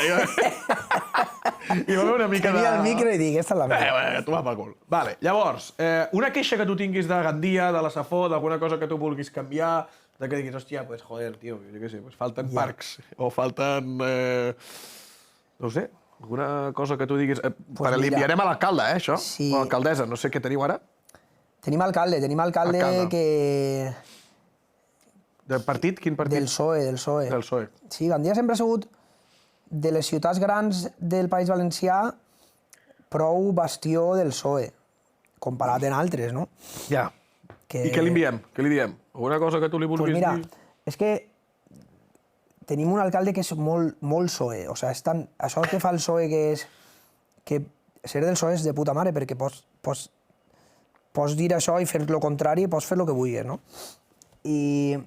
Hi va haver una mica de... Tenia el micro i dic, aquesta és la meva. Tu va pel cul. Vale, llavors, una queixa que tu tinguis de Gandia, de la Safor, d'alguna cosa que tu vulguis canviar, de que diguis, hòstia, pues joder, tio, jo què sé, falten parcs, o falten... no sé, alguna cosa que tu diguis... Li enviarem a l'alcalde, això, o a l'alcaldessa, no sé què teniu ara. Tenim alcalde que... Del partit? Quin partit? Del PSOE. Del PSOE. Sí, Gandia sempre ha sigut de les ciutats grans del País Valencià prou bastió del PSOE, comparat amb altres, no? Ja. I què li enviem? Què li diem? Alguna cosa que tu li vulguis dir? Pues mira, és que tenim un alcalde que és molt PSOE. O sigui, això que fa el PSOE, que és... que ser del PSOE és de puta mare, perquè pots dir això i fer el contrari, pots fer el que vulguis, no? I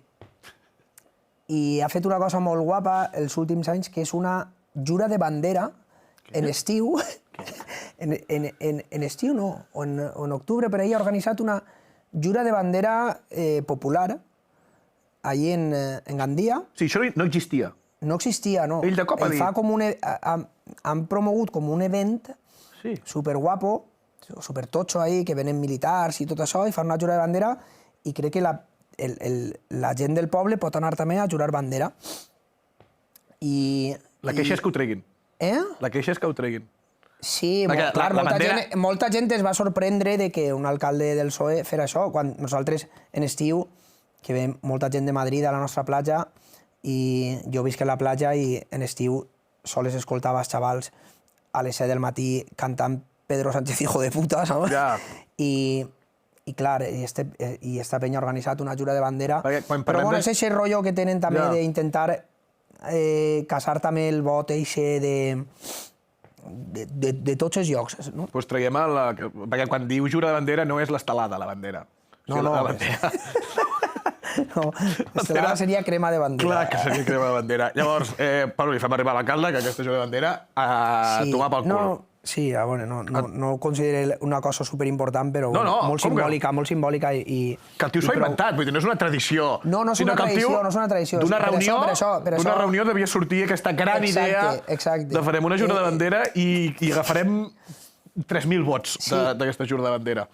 ha fet una cosa molt guapa els últims anys, que és una jura de bandera en estiu. En estiu no, o en octubre, però ell ha organitzat una jura de bandera popular allí en Gandia. Sí, això no existia. No existia, no. Ell de cop ha dit... Han promogut com un event superguapo, supertotxo ahí, que venen militars i tot això, i fan una jura de bandera, i crec que la gent del poble pot anar també a jurar bandera. La queixa és que ho treguin. La queixa és que ho treguin. Sí, clar, molta gent es va sorprendre de que un alcalde del PSOE fera això, quan nosaltres en estiu, que ve molta gent de Madrid a la nostra platja, i jo visc a la platja i en estiu sols escoltava els xavals a les 7 del matí cantant Pedro Sánchez hijo de puta, saps? Ja. I clar, i esta penya ha organitzat una jura de bandera, però bueno, és aquest rotllo que tenen també d'intentar casar també el vot eixe de tots els llocs, no? Doncs traiem perquè quan diu jura de bandera no és l'estelada, la bandera. No. No, l'estelada seria crema de bandera. Clar que seria crema de bandera. Llavors, li fem arribar a l'alcalde que aquesta jura de bandera a tomar pel cul. Sí, bueno, no ho considero una cosa superimportant, però molt simbòlica i... Que el tio s'ho ha inventat, vull dir, no és una tradició. No és una tradició. D'una reunió devia sortir aquesta gran idea de farem una jura de bandera i agafarem 3.000 vots d'aquesta jura de bandera.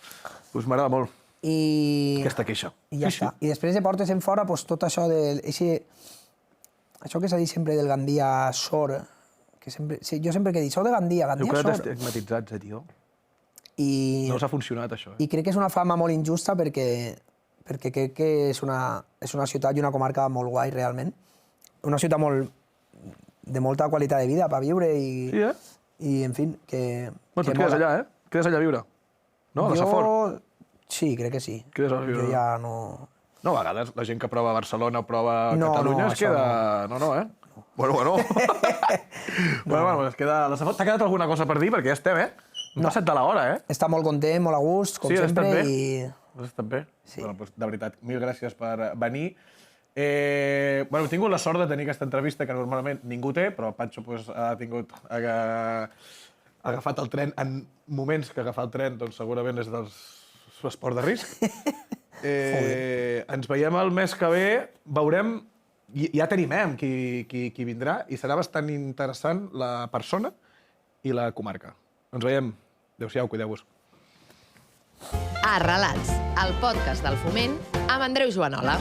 Doncs m'agrada molt aquesta queixa. I ja està. I després de portes en fora tot això això que s'ha dit sempre del Gandia sor. Jo sempre que he dit, sou de Gandia sor. Heu quedat estigmatitzats, tio. No us ha funcionat, això. I crec que és una fama molt injusta perquè crec que és una ciutat i una comarca molt guai, realment. Una ciutat de molta qualitat de vida per viure i en fi, que... Tu et quedes allà, eh? Quedes allà a viure. No, a la Safor. Sí, crec que sí. Quedes a viure. Jo ja no... No, a vegades la gent que prova Barcelona o prova Catalunya es queda... No, eh? Bueno. Bueno, es queda... T'ha quedat alguna cosa per dir? Perquè ja estem, eh? Hem passat de l'hora, eh? Està molt content, molt a gust, com Sí, has estat sempre, bé. i Has estat bé. Sí. Bueno, doncs, de veritat, mil gràcies per venir. Bueno, he tingut la sort de tenir aquesta entrevista que normalment ningú té, però Pancho ha tingut agafat el tren en moments que agafar el tren doncs, segurament és del esport de risc. Ens veiem el mes que ve, veurem, ja tenim qui vindrà i serà bastant interessant la persona i la comarca. Ens veiem. Adéu-siau, cuideu-vos. Arrelats, el podcast del Foment amb Andreu Joanola.